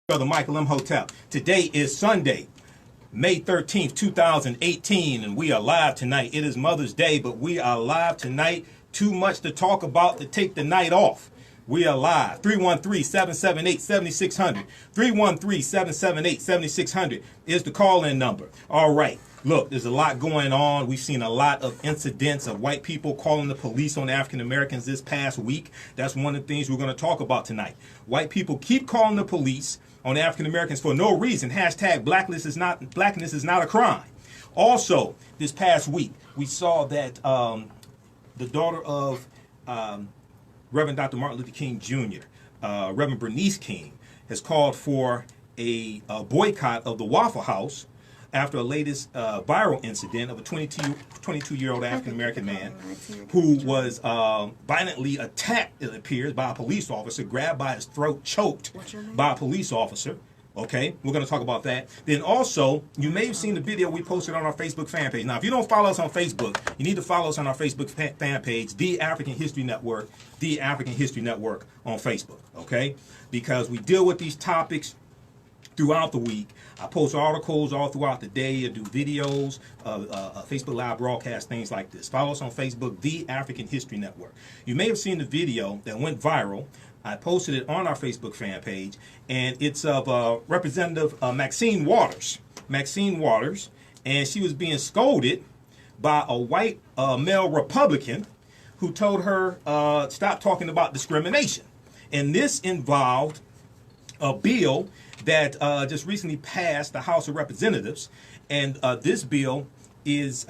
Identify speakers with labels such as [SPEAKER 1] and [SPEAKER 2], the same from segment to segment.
[SPEAKER 1] Brother Michael Imhotep. Today is Sunday, May 13th, 2018, and we are live tonight. It is Mother's Day, but we are live tonight. Too much to talk about to take the night off. We are live. 313-778-7600. 313-778-7600 is the call-in number. All right. Look, there's a lot going on. We've seen a lot of incidents of white people calling the police on African Americans this past week. That's one of the things we're going to talk about tonight. White people keep calling the police on African Americans for no reason. Hashtag blackness is not a crime. Also, this past week, we saw that the daughter of Reverend Dr. Martin Luther King Jr., Reverend Bernice King, has called for a boycott of the Waffle House after a latest viral incident of a 22-year-old African-American man who was violently attacked, it appears, by a police officer, grabbed by his throat, choked by a police officer. Okay, we're going to talk about that. Then also, you may have seen the video we posted on our Facebook fan page. Now, if you don't follow us on Facebook, you need to follow us on our Facebook fan page, The African History Network, The African History Network on Facebook, okay? Because we deal with these topics throughout the week. I post articles all throughout the day. I do videos, Facebook Live broadcasts, things like this. Follow us on Facebook, The African History Network. You may have seen the video that went viral. I posted it on our Facebook fan page, and it's of Representative Maxine Waters. Maxine Waters, and she was being scolded by a white male Republican who told her stop talking about discrimination. And this involved a bill that just recently passed the House of Representatives, and this bill is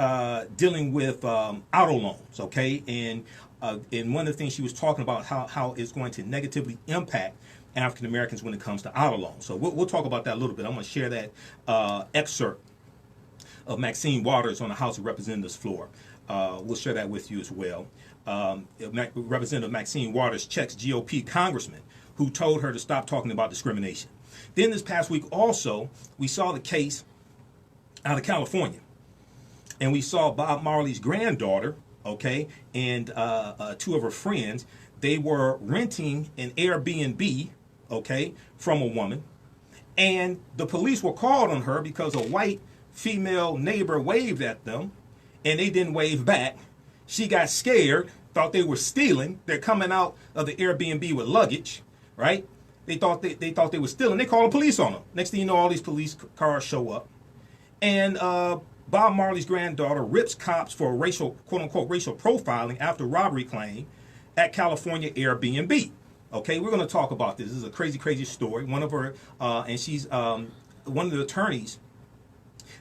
[SPEAKER 1] dealing with auto loans, okay? And one of the things she was talking about how it's going to negatively impact African Americans when it comes to auto loans. So we'll talk about that a little bit. I'm going to share that excerpt of Maxine Waters on the House of Representatives floor. We'll share that with you as well. Representative Maxine Waters checks GOP Congressman who told her to stop talking about discrimination. Then this past week also, we saw the case out of California. And we saw Bob Marley's granddaughter, okay, and two of her friends. They were renting an Airbnb, okay, from a woman. And the police were called on her because a white female neighbor waved at them, and they didn't wave back. She got scared, thought they were stealing. They're coming out of the Airbnb with luggage, right? They thought they were stealing. They called the police on them. Next thing you know, all these police cars show up. And Bob Marley's granddaughter rips cops for racial, quote-unquote, racial profiling after robbery claim at California Airbnb. Okay, we're going to talk about this. This is a crazy, crazy story. One of her, and she's one of the attorneys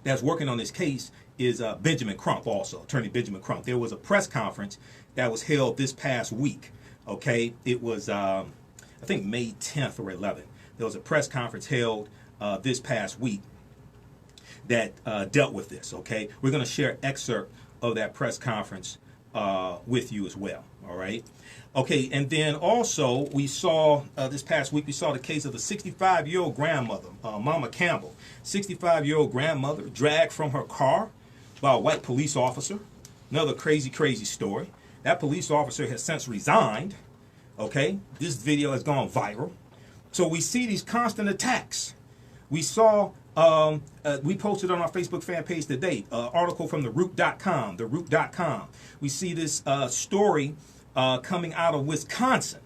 [SPEAKER 1] that's working on this case is Benjamin Crump also, Attorney Benjamin Crump. There was a press conference that was held this past week. Okay, it was, I think, May 10th or 11th. There was a press conference held this past week that dealt with this, okay? We're going to share an excerpt of that press conference with you as well, all right? Okay, and then also we saw this past week, we saw the case of a 65-year-old grandmother, Mama Campbell. 65-year-old grandmother dragged from her car by a white police officer. Another crazy, crazy story. That police officer has since resigned, okay? This video has gone viral. So we see these constant attacks. We saw we posted on our Facebook fan page today an article from theroot.com, theroot.com. We see this story coming out of Wisconsin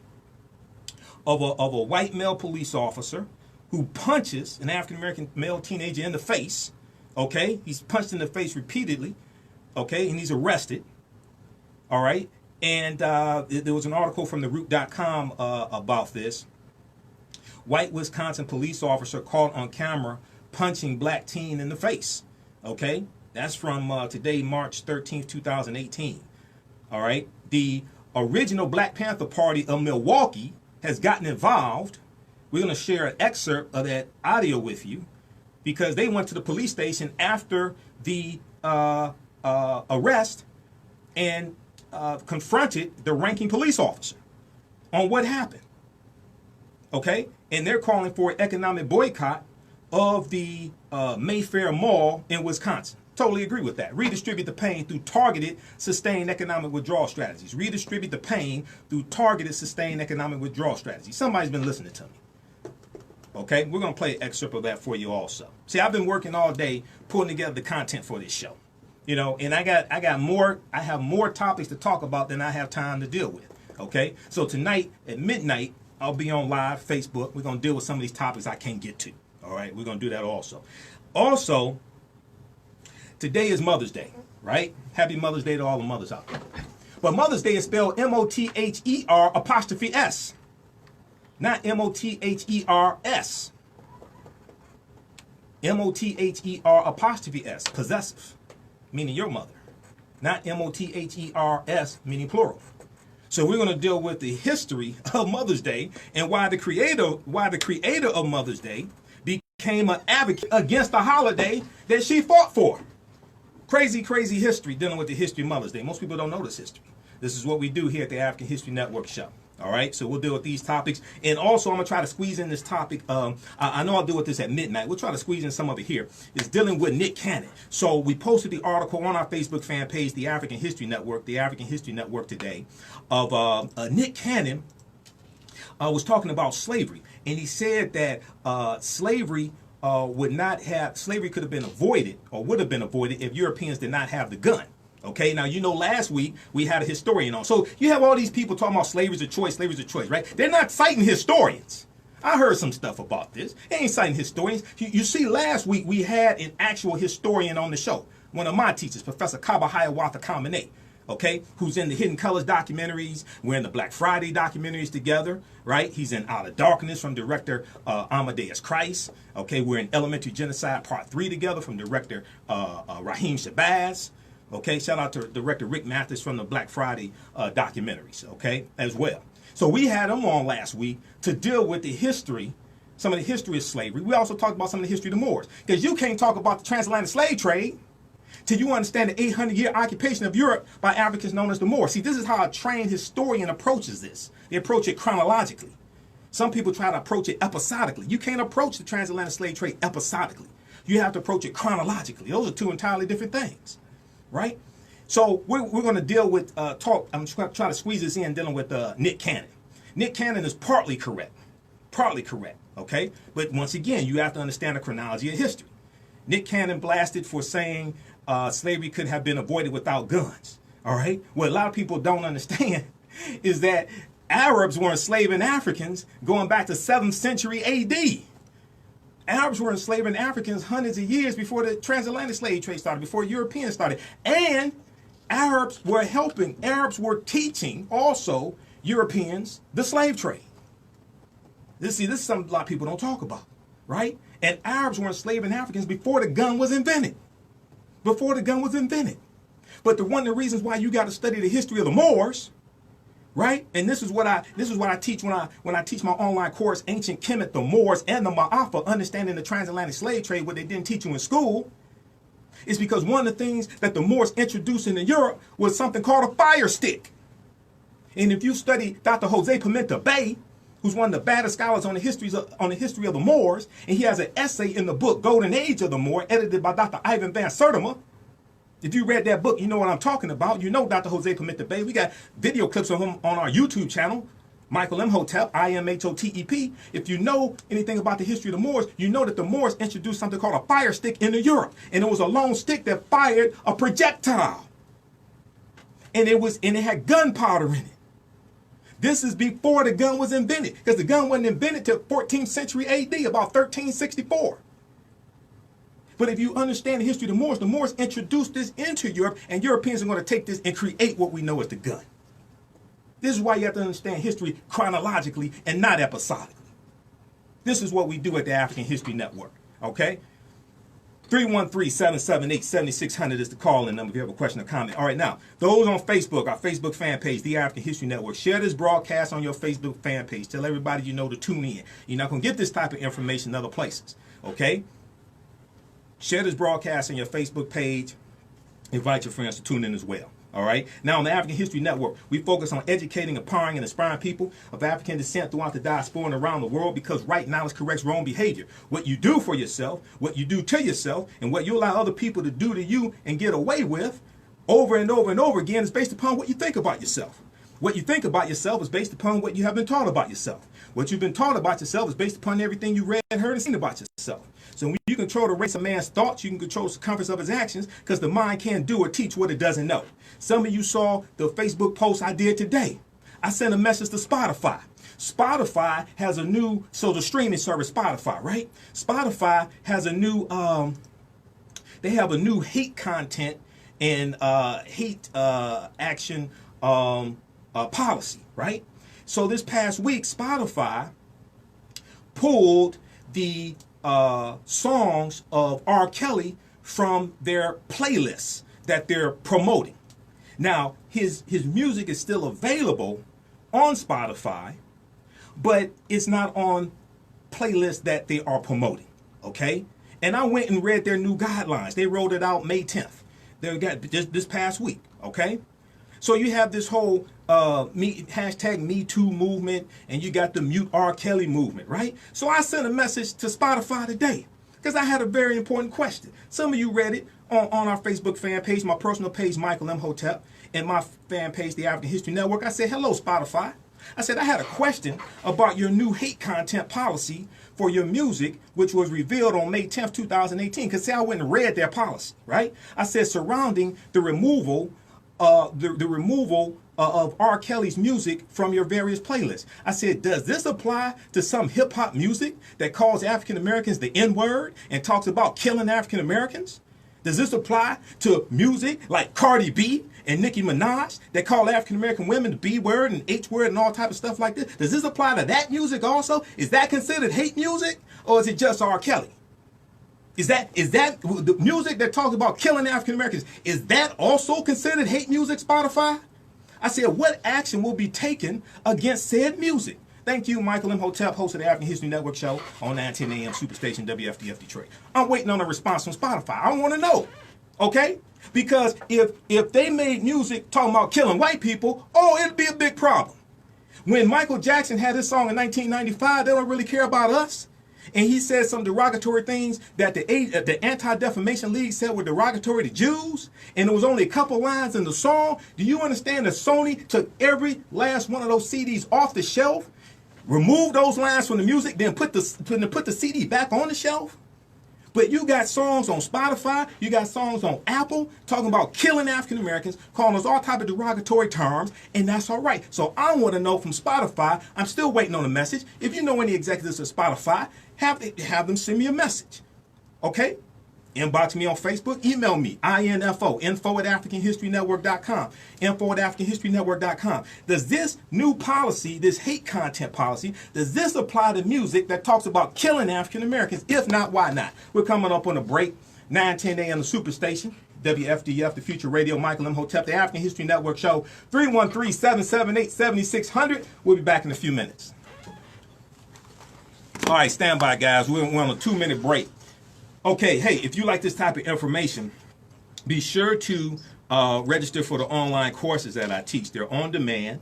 [SPEAKER 1] of a white male police officer who punches an African-American male teenager in the face, okay? He's punched in the face repeatedly, okay, and he's arrested, all right? And there was an article from theroot.com about this. White Wisconsin police officer caught on camera punching black teen in the face. Okay, that's from today, March 13th, 2018. All right, the original Black Panther Party of Milwaukee has gotten involved. We're going to share an excerpt of that audio with you because they went to the police station after the arrest and confronted the ranking police officer on what happened. Okay, and they're calling for an economic boycott of the Mayfair Mall in Wisconsin. Totally agree with that. Redistribute the pain through targeted, sustained economic withdrawal strategies. Redistribute the pain through targeted, sustained economic withdrawal strategies. Somebody's been listening to me. Okay, we're going to play an excerpt of that for you also. See, I've been working all day putting together the content for this show. You know, and I have more topics to talk about than I have time to deal with. Okay, so tonight at midnight, I'll be on live Facebook. We're going to deal with some of these topics I can't get to. All right, we're going to do that also. Also, today is Mother's Day, right? Happy Mother's Day to all the mothers out there. But Mother's Day is spelled M-O-T-H-E-R apostrophe S, not M-O-T-H-E-R-S. M-O-T-H-E-R apostrophe S, possessive, meaning your mother, not M-O-T-H-E-R-S, meaning plural. So we're going to deal with the history of Mother's Day and why the creator of Mother's Day became an advocate against the holiday that she fought for. Crazy, crazy history dealing with the history of Mother's Day. Most people don't know this history. This is what we do here at the African History Network show. All right, so we'll deal with these topics. And also, I'm going to try to squeeze in this topic. I know I'll deal with this at midnight. We'll try to squeeze in some of it here. It's dealing with Nick Cannon. So we posted the article on our Facebook fan page, the African History Network today, of Nick Cannon was talking about slavery. And he said that slavery could have been avoided or would have been avoided if Europeans did not have the gun. Okay, now, you know, last week we had a historian on. So you have all these people talking about slavery's a choice, right? They're not citing historians. I heard some stuff about this. They ain't citing historians. You see, last week we had an actual historian on the show. One of my teachers, Professor Kabahaya Kamene, okay, who's in the Hidden Colors documentaries. We're in the Black Friday documentaries together, right? He's in Out of Darkness from director Amadeus Christ. Okay, we're in Elementary Genocide Part 3 together from director Raheem Shabazz. Okay, shout out to director Rick Mathis from the Black Friday documentaries, okay, as well. So we had him on last week to deal with the history, some of the history of slavery. We also talked about some of the history of the Moors. Because you can't talk about the transatlantic slave trade till you understand the 800-year occupation of Europe by Africans known as the Moors. See, this is how a trained historian approaches this. They approach it chronologically. Some people try to approach it episodically. You can't approach the transatlantic slave trade episodically. You have to approach it chronologically. Those are two entirely different things. Right? So we're going to deal with I'm going to try to squeeze this in dealing with Nick Cannon. Nick Cannon is partly correct, okay? But once again, you have to understand the chronology of history. Nick Cannon blasted for saying slavery could have been avoided without guns, all right? What a lot of people don't understand is that Arabs were enslaving Africans going back to 7th century AD. Arabs were enslaving Africans hundreds of years before the transatlantic slave trade started, before Europeans started. And Arabs were teaching also Europeans the slave trade. This is something a lot of people don't talk about, right? And Arabs were enslaving Africans before the gun was invented. But one of the reasons why you got to study the history of the Moors, right? And this is what I teach when I teach my online course, Ancient Kemet, the Moors, and the Ma'afa, understanding the transatlantic slave trade, what they didn't teach you in school, is because one of the things that the Moors introduced into Europe was something called a fire stick. And if you study Dr. Jose Pimenta Bay, who's one of the baddest scholars on the history of the Moors, and he has an essay in the book Golden Age of the Moor, edited by Dr. Ivan Van Sertima. If you read that book, you know what I'm talking about. You know Dr. Jose Pimenta Bay. We got video clips of him on our YouTube channel, Michael Imhotep, Imhotep. If you know anything about the history of the Moors, you know that the Moors introduced something called a fire stick into Europe. And it was a long stick that fired a projectile. And it had gunpowder in it. This is before the gun was invented, because the gun wasn't invented till 14th century AD, about 1364. But if you understand the history of the Moors introduced this into Europe, and Europeans are going to take this and create what we know as the gun. This is why you have to understand history chronologically and not episodically. This is what we do at the African History Network, okay? 313-778-7600 is the call-in number if you have a question or comment. All right, now, those on Facebook, our Facebook fan page, The African History Network, share this broadcast on your Facebook fan page. Tell everybody you know to tune in. You're not going to get this type of information in other places, okay? Share this broadcast on your Facebook page. Invite your friends to tune in as well. All right. Now, on the African History Network, we focus on educating, empowering, and inspiring people of African descent throughout the diaspora and around the world, because right knowledge corrects wrong behavior. What you do for yourself, what you do to yourself, and what you allow other people to do to you and get away with over and over and over again is based upon what you think about yourself. What you think about yourself is based upon what you have been taught about yourself. What you've been taught about yourself is based upon everything you read, heard, and seen about yourself. So when you control the rate of a man's thoughts, you can control the circumference of his actions, because the mind can't do or teach what it doesn't know. Some of you saw the Facebook post I did today. I sent a message to Spotify. Spotify has a new, so the streaming service Spotify, right? Spotify has a new, they have a new hate content and hate action policy, right? So this past week, Spotify pulled the songs of R. Kelly from their playlists that they're promoting. Now, his music is still available on Spotify, but it's not on playlists that they are promoting, okay? And I went and read their new guidelines. They rolled it out May 10th. They got this past week, okay? So you have this whole hashtag Me Too movement, and you got the Mute R. Kelly movement, right? So I sent a message to Spotify today because I had a very important question. Some of you read it on our Facebook fan page, my personal page, Michael Imhotep, and my fan page, the African History Network. I said, hello, Spotify. I said, I had a question about your new hate content policy for your music, which was revealed on May 10th, 2018. Because, see, I went and read their policy, right? I said, surrounding the removal of R. Kelly's music from your various playlists. I said, does this apply to some hip hop music that calls African Americans the N-word and talks about killing African Americans? Does this apply to music like Cardi B and Nicki Minaj that call African American women the B-word and H-word and all type of stuff like this? Does this apply to that music also? Is that considered hate music, or is it just R. Kelly? Is that the music that talks about killing African Americans? Is that also considered hate music, Spotify? I said, what action will be taken against said music? Thank you, Michael Imhotep, host of the African History Network show on 910 AM Superstation WFDF Detroit. I'm waiting on a response from Spotify. I want to know, okay? Because if they made music talking about killing white people, it'd be a big problem. When Michael Jackson had his song in 1995, they don't really care about us. And he said some derogatory things that the Anti-Defamation League said were derogatory to Jews, and there was only a couple lines in the song. Do you understand that Sony took every last one of those CDs off the shelf, removed those lines from the music, then put the CD back on the shelf? But you got songs on Spotify, you got songs on Apple talking about killing African Americans, calling us all type of derogatory terms, and that's all right. So I want to know from Spotify, I'm still waiting on a message. If you know any executives of Spotify, have them send me a message, okay? Inbox me on Facebook, email me, info@AfricanHistoryNetwork.com, info@AfricanHistoryNetwork.com. Does this new policy, this hate content policy, does this apply to music that talks about killing African Americans? If not, why not? We're coming up on a break, 9:10 a.m. the Superstation, WFDF, the Future Radio, Michael Imhotep, the African History Network show, 313-778-7600. We'll be back in a few minutes. All right, stand by, guys. We're on a 2-minute break. Okay, hey, if you like this type of information, be sure to register for the online courses that I teach. They're on demand.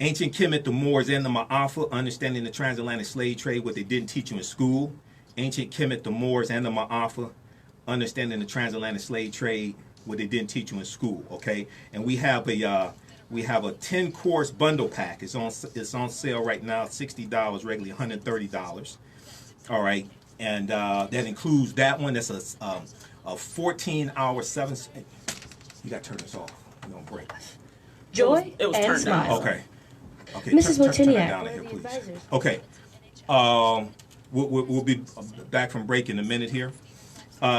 [SPEAKER 1] Ancient Kemet, the Moors, and the Ma'afa, Understanding the Transatlantic Slave Trade, what they didn't teach you in school. Ancient Kemet, the Moors, and the Ma'afa, Understanding the Transatlantic Slave Trade, what they didn't teach you in school, okay? And we have a 10-course bundle pack. It's on sale right now, $60, regularly $130. All right, and that includes that one. That's a 14-hour 7. You got to turn this off. We're gonna break.
[SPEAKER 2] Joy
[SPEAKER 3] it was
[SPEAKER 2] and
[SPEAKER 3] turned down.
[SPEAKER 2] smile.
[SPEAKER 1] Okay.
[SPEAKER 2] Mrs.
[SPEAKER 1] Turn it
[SPEAKER 2] Wojtiniak.
[SPEAKER 1] down here, please. Okay. We'll be back from break in a minute here.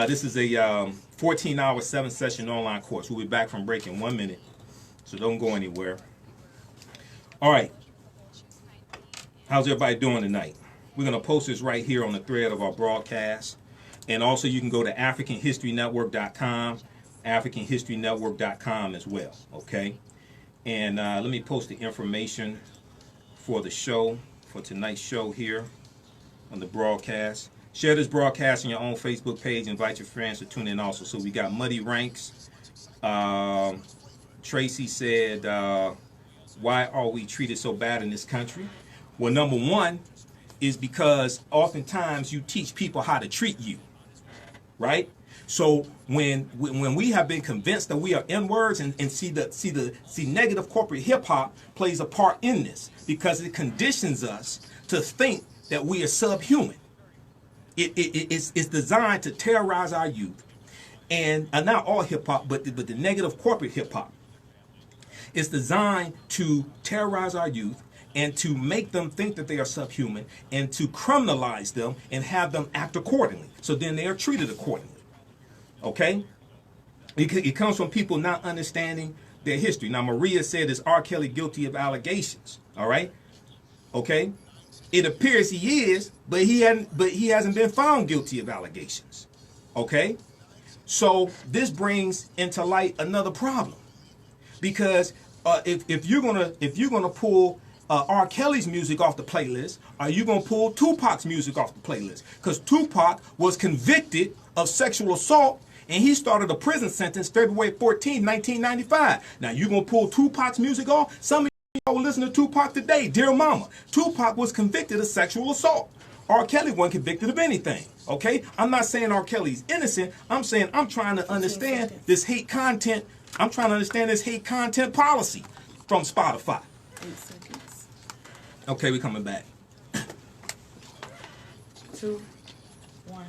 [SPEAKER 1] This is a 14-hour 7-session online course. We'll be back from break in 1 minute, so don't go anywhere. All right. How's everybody doing tonight? We're going to post this right here on the thread of our broadcast. And also you can go to AfricanHistoryNetwork.com, AfricanHistoryNetwork.com as well, okay? And let me post the information for the show, for tonight's show here on the broadcast. Share this broadcast on your own Facebook page. Invite your friends to tune in also. So we got Muddy Ranks. Tracy said, why are we treated so bad in this country? Well, number one is because oftentimes you teach people how to treat you, right? So when we have been convinced that we are N-words and see negative corporate hip hop plays a part in this because it conditions us to think that we are subhuman. It's designed to terrorize our youth, and not all hip hop, but the negative corporate hip hop. It's designed to terrorize our youth and to make them think that they are subhuman and to criminalize them and have them act accordingly. So then they are treated accordingly. Okay? It comes from people not understanding their history. Now, Maria said, is R. Kelly guilty of allegations? All right? Okay? It appears he is, but he hasn't been found guilty of allegations. Okay? So this brings into light another problem. Because if you're gonna pull R. Kelly's music off the playlist, are you gonna pull Tupac's music off the playlist? Because Tupac was convicted of sexual assault, and he started a prison sentence February 14, 1995. Now you gonna pull Tupac's music off? Some of y'all will listen to Tupac today, dear mama. Tupac was convicted of sexual assault. R. Kelly wasn't convicted of anything. Okay, I'm not saying R. Kelly's innocent. I'm saying I'm trying to understand this hate content. I'm trying to understand this hate content policy from Spotify.
[SPEAKER 2] 8 seconds.
[SPEAKER 1] Okay, we coming back.
[SPEAKER 2] 2, 1.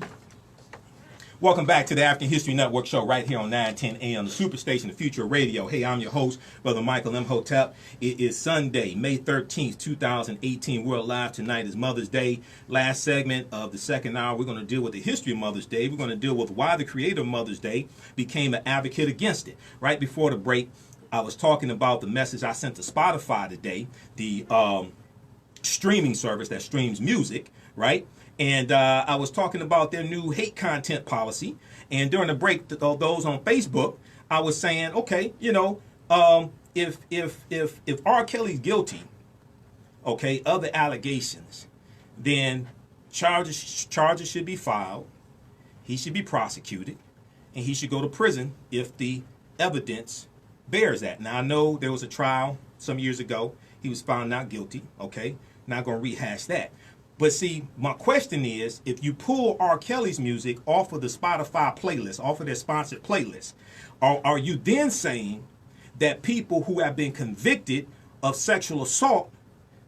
[SPEAKER 1] Welcome back to the African History Network show right here on 910 AM, the Superstation, the Future of Radio. Hey, I'm your host, Brother Michael Imhotep. It is Sunday, May 13th, 2018. We're alive tonight. Is Mother's Day. Last segment of the second hour, we're going to deal with the history of Mother's Day. We're going to deal with why the creator of Mother's Day became an advocate against it. Right before the break, I was talking about the message I sent to Spotify today, the streaming service that streams music, right? And I was talking about their new hate content policy. And during the break, those on Facebook, I was saying, okay, you know, if R. Kelly's guilty, okay, of the allegations, then charges should be filed. He should be prosecuted, and he should go to prison if the evidence bears that. Now I know there was a trial some years ago. He was found not guilty. Okay, not going to rehash that. But see, my question is, if you pull R. Kelly's music off of the Spotify playlist, off of their sponsored playlist, are you then saying that people who have been convicted of sexual assault,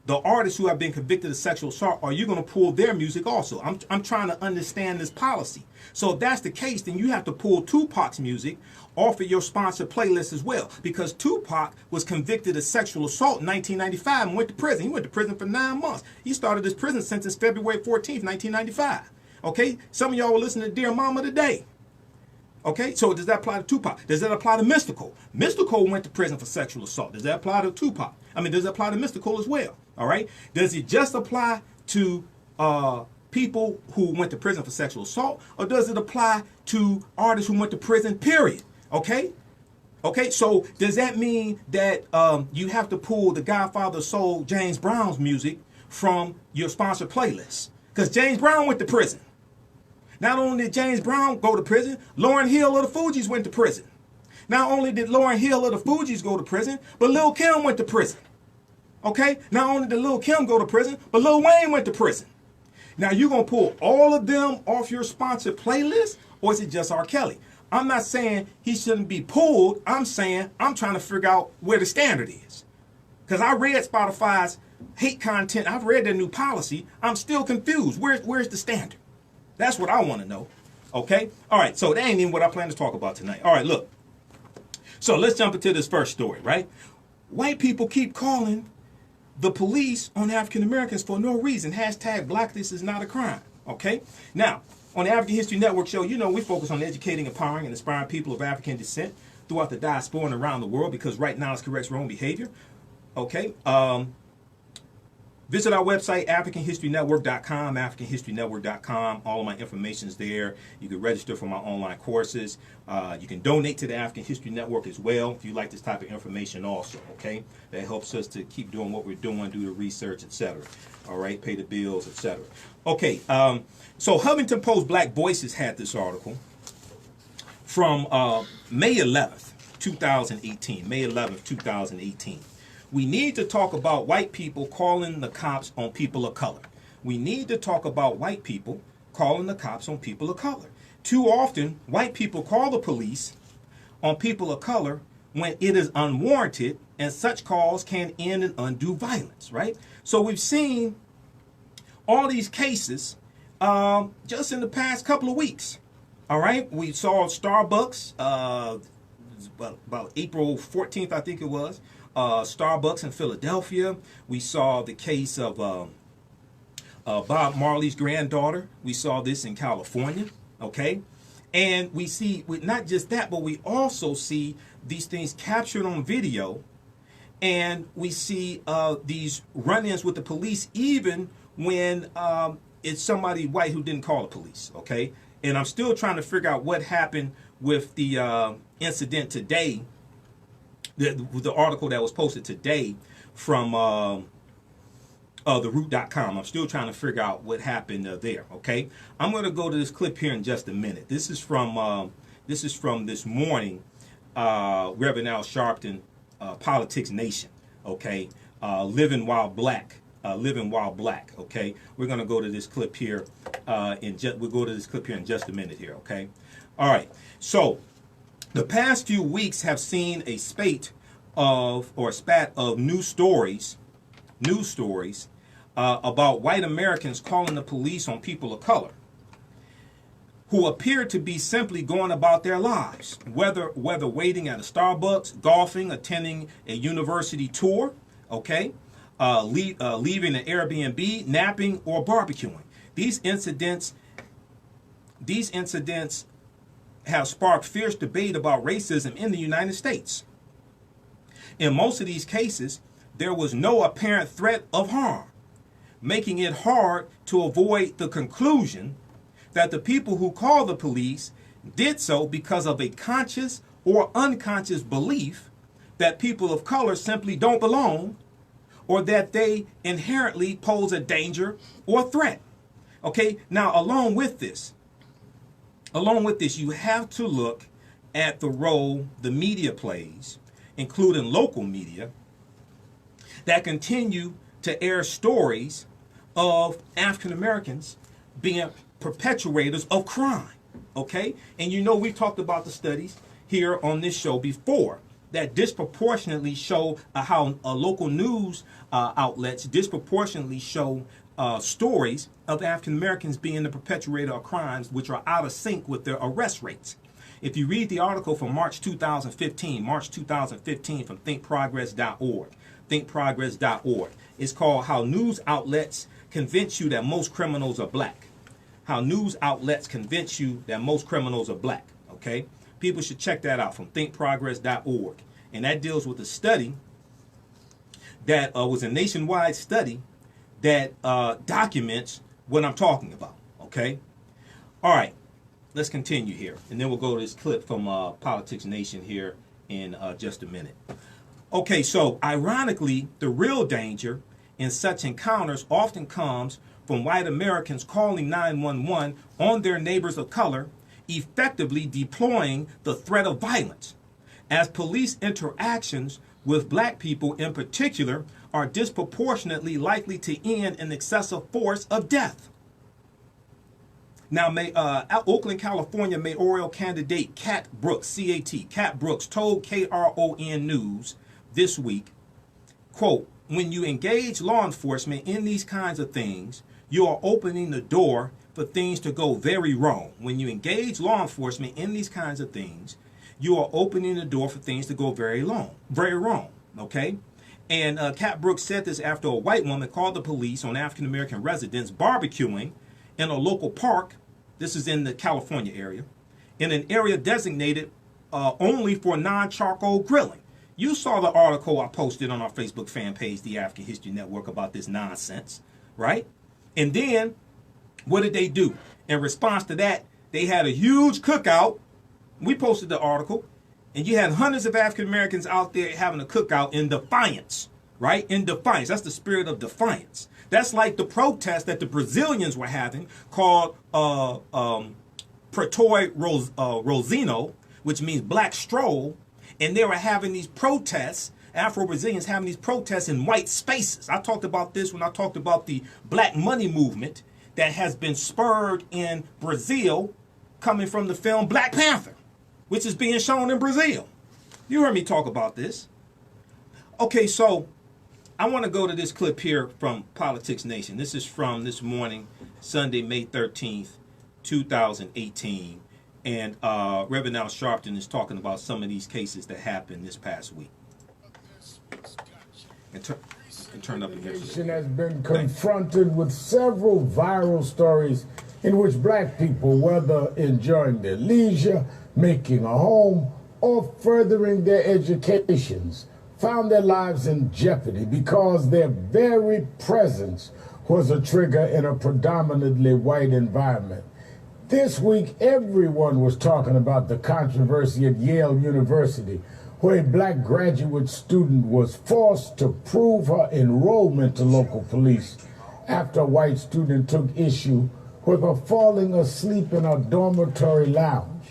[SPEAKER 1] the artists who have been convicted of sexual assault, are you going to pull their music also? I'm trying to understand this policy. So if that's the case, then you have to pull Tupac's music off of your sponsored playlist as well, because Tupac was convicted of sexual assault in 1995 and went to prison. He went to prison for 9 months. He started his prison sentence February 14th, 1995. Okay, some of y'all were listening to Dear Mama today. Okay, so does that apply to Tupac? Does that apply to Mystical? Mystical went to prison for sexual assault. Does that apply to Tupac? I mean, does it apply to Mystical as well? All right, does it just apply to people who went to prison for sexual assault, or does it apply to artists who went to prison, period? Okay? Okay, so does that mean that you have to pull the Godfather of Soul, James Brown's music from your sponsored playlist? Because James Brown went to prison. Not only did James Brown go to prison, Lauryn Hill of the Fugees went to prison. Not only did Lauryn Hill of the Fugees go to prison, but Lil' Kim went to prison. Okay? Not only did Lil' Kim go to prison, but Lil Wayne went to prison. Now, you going to pull all of them off your sponsored playlist, or is it just R. Kelly? I'm not saying he shouldn't be pulled. I'm saying I'm trying to figure out where the standard is. Because I read Spotify's hate content. I've read their new policy. I'm still confused. Where's the standard? That's what I want to know. Okay? All right, so that ain't even what I plan to talk about tonight. All right, look. So let's jump into this first story, right? White people keep calling the police on African Americans for no reason. Hashtag blackness is not a crime. Okay? Now, on the African History Network show, you know we focus on educating, empowering, and inspiring people of African descent throughout the diaspora and around the world, because right now it corrects wrong behavior. Okay? Visit our website, AfricanHistoryNetwork.com, AfricanHistoryNetwork.com. All of my information is there. You can register for my online courses. You can donate to the African History Network as well if you like this type of information also, okay? That helps us to keep doing what we're doing, do the research, etc. All right, pay the bills, etc. Okay, so Huffington Post Black Voices had this article from May 11th, 2018. May 11th, 2018. We need to talk about white people calling the cops on people of color. We need to talk about white people calling the cops on people of color. Too often, white people call the police on people of color when it is unwarranted, and such calls can end in undue violence, right? So we've seen all these cases just in the past couple of weeks. All right, we saw Starbucks about April 14th, I think it was, Starbucks in Philadelphia. We saw the case of Bob Marley's granddaughter. We saw this in California, okay? And we see not just that, but we also see these things captured on video, and we see these run-ins with the police even when it's somebody white who didn't call the police, okay? And I'm still trying to figure out what happened with the incident today, the article that was posted today from theroot.com. I'm still trying to figure out what happened there, okay? I'm going to go to this clip here in just a minute. This is from this morning, Reverend Al Sharpton, Politics Nation, okay? Living While Black. Okay, we're gonna go to this clip here. We'll go to this clip here in just a minute here. Okay, all right. So, the past few weeks have seen a spat of news stories about white Americans calling the police on people of color who appear to be simply going about their lives, whether waiting at a Starbucks, golfing, attending a university tour. Okay. Leaving an Airbnb, napping, or barbecuing. These incidents have sparked fierce debate about racism in the United States. In most of these cases, there was no apparent threat of harm, making it hard to avoid the conclusion that the people who called the police did so because of a conscious or unconscious belief that people of color simply don't belong, or that they inherently pose a danger or threat. Okay, now along with this, you have to look at the role the media plays, including local media, that continue to air stories of African Americans being perpetrators of crime. Okay, and you know, we talked about the studies here on this show before that disproportionately show how local news outlets disproportionately show stories of African Americans being the perpetrator of crimes which are out of sync with their arrest rates. If you read the article from March 2015 from thinkprogress.org, it's called How News Outlets Convince You That Most Criminals Are Black. How news outlets convince you that most criminals are black, okay? People should check that out from thinkprogress.org. And that deals with a study that was a nationwide study that documents what I'm talking about. Okay? All right. Let's continue here. And then we'll go to this clip from Politics Nation here in just a minute. Okay, so ironically, the real danger in such encounters often comes from white Americans calling 911 on their neighbors of color, effectively deploying the threat of violence, as police interactions with black people in particular are disproportionately likely to end in excessive force of death. Now, Oakland, California mayoral candidate Cat Brooks, C-A-T, Cat Brooks, told KRON News this week, quote, "When you engage law enforcement in these kinds of things, you are opening the door for things to go very wrong. When you engage law enforcement in these kinds of things, you are opening the door for things to go very wrong, okay?" And Cat Brooks said this after a white woman called the police on African-American residents barbecuing in a local park. This is in the California area, in an area designated only for non-charcoal grilling. You saw the article I posted on our Facebook fan page, the African History Network, about this nonsense, right? And then what did they do? In response to that, they had a huge cookout. We posted the article, and you had hundreds of African Americans out there having a cookout in defiance, right? In defiance. That's the spirit of defiance. That's like the protest that the Brazilians were having called Pretoi Rosino, which means Black Stroll. And they were having these protests, Afro-Brazilians having these protests in white spaces. I talked about this when I talked about the Black Money movement that has been spurred in Brazil coming from the film Black Panther, which is being shown in Brazil. You heard me talk about this. Okay, so I want to go to this clip here from Politics Nation. This is from this morning, Sunday, May 13th, 2018. And Reverend Al Sharpton is talking about some of these cases that happened this past week. And turn up again.
[SPEAKER 3] The nation has been confronted with several viral stories in which black people, whether enjoying their leisure, making a home, or furthering their educations, found their lives in jeopardy because their very presence was a trigger in a predominantly white environment. This week, everyone was talking about the controversy at Yale University, where a black graduate student was forced to prove her enrollment to local police after a white student took issue with her falling asleep in a dormitory lounge.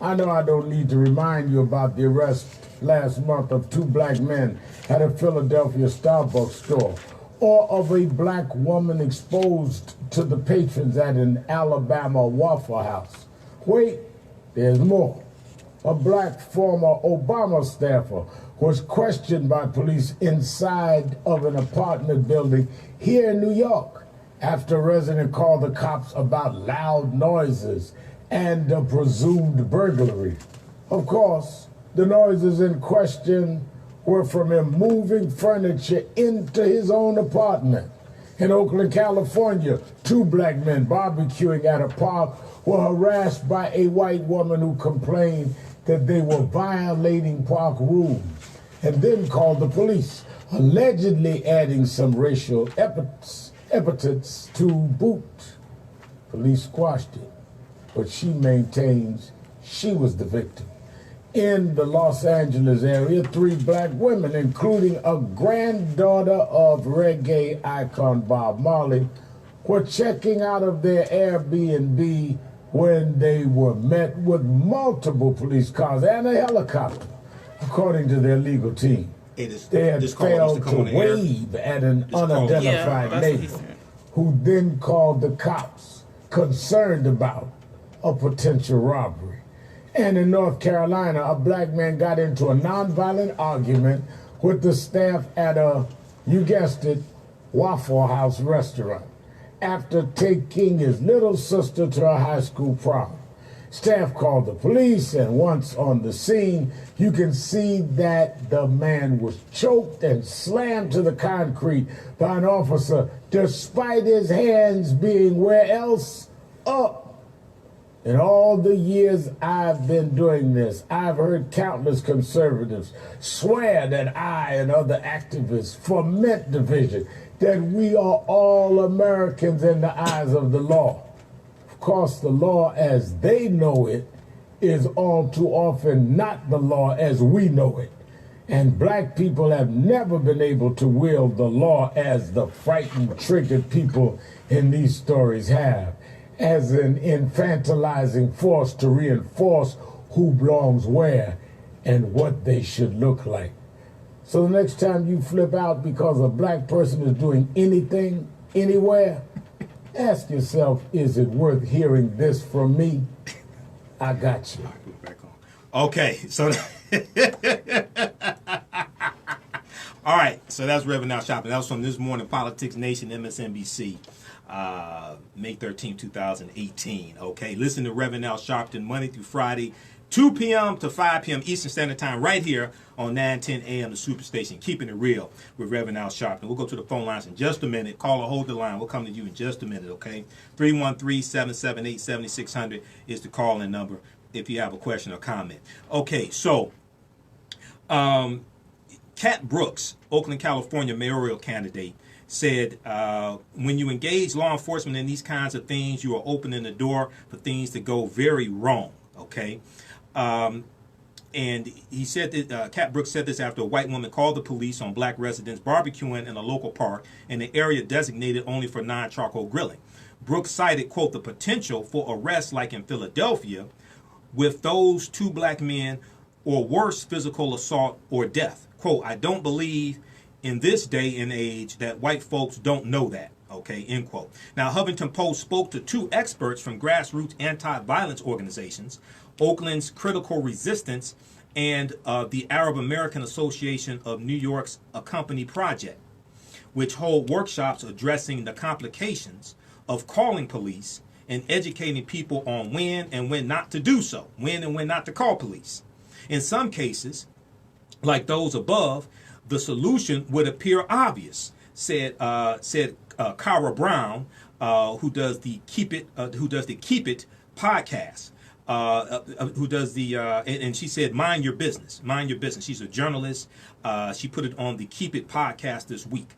[SPEAKER 3] I know I don't need to remind you about the arrest last month of 2 black men at a Philadelphia Starbucks store, or of a black woman exposed to the patrons at an Alabama Waffle House. Wait, there's more. A black former Obama staffer was questioned by police inside of an apartment building here in New York after a resident called the cops about loud noises and a presumed burglary. Of course, the noises in question were from him moving furniture into his own apartment. In Oakland, California, 2 black men barbecuing at a park were harassed by a white woman who complained that they were violating park rules and then called the police, allegedly adding some racial epithets to boot. Police squashed it, but she maintains she was the victim. In the Los Angeles area, 3 black women, including a granddaughter of reggae icon Bob Marley, were checking out of their Airbnb when they were met with multiple police cars and a helicopter, according to their legal team. They had failed to wave at an unidentified neighbor, who then called the cops, concerned about a potential robbery. And in North Carolina, a black man got into a nonviolent argument with the staff at a, you guessed it, Waffle House restaurant after taking his little sister to a high school prom. Staff called the police, and once on the scene, you can see that the man was choked and slammed to the concrete by an officer, despite his hands being where else? Up. In all the years I've been doing this, I've heard countless conservatives swear that I and other activists foment division, that we are all Americans in the eyes of the law. Of course, the law as they know it is all too often not the law as we know it. And black people have never been able to wield the law as the frightened, triggered people in these stories have, as an infantilizing force to reinforce who belongs where and what they should look like. So the next time you flip out because a black person is doing anything, anywhere, ask yourself, is it worth hearing this from me? I got you.
[SPEAKER 1] Okay, so all right, so that's Reverend Al Sharpton. That was from This Morning Politics Nation, MSNBC. May 13, 2018. Okay, listen to Reverend Al Sharpton Monday through Friday, 2 p.m. to 5 p.m. Eastern Standard Time, right here on 910 AM, the Superstation, keeping it real with Reverend Al Sharpton. We'll go to the phone lines in just a minute. Call or hold the line. We'll come to you in just a minute, okay? 313-778-7600 is the call-in number if you have a question or comment. Okay, so Cat Brooks, Oakland, California mayoral candidate, said when you engage law enforcement in these kinds of things, you are opening the door for things to go very wrong, okay? And he said that Cat Brooks said this after a white woman called the police on black residents barbecuing in a local park in an area designated only for non-charcoal grilling. Brooks cited, quote, the potential for arrests like in Philadelphia with those 2 black men or worse physical assault or death. Quote, I don't believe in this day and age that white folks don't know that. Okay, end quote. Now, Huffington Post spoke to two experts from grassroots anti-violence organizations, Oakland's Critical Resistance and the Arab American Association of New York's Accompany Project, which hold workshops addressing the complications of calling police and educating people on when and when not to do so, when and when not to call police. In some cases, like those above, the solution would appear obvious, said Cara Brown, who does the Keep It podcast, and she said, mind your business. She's a journalist. She put it on the Keep It podcast this week.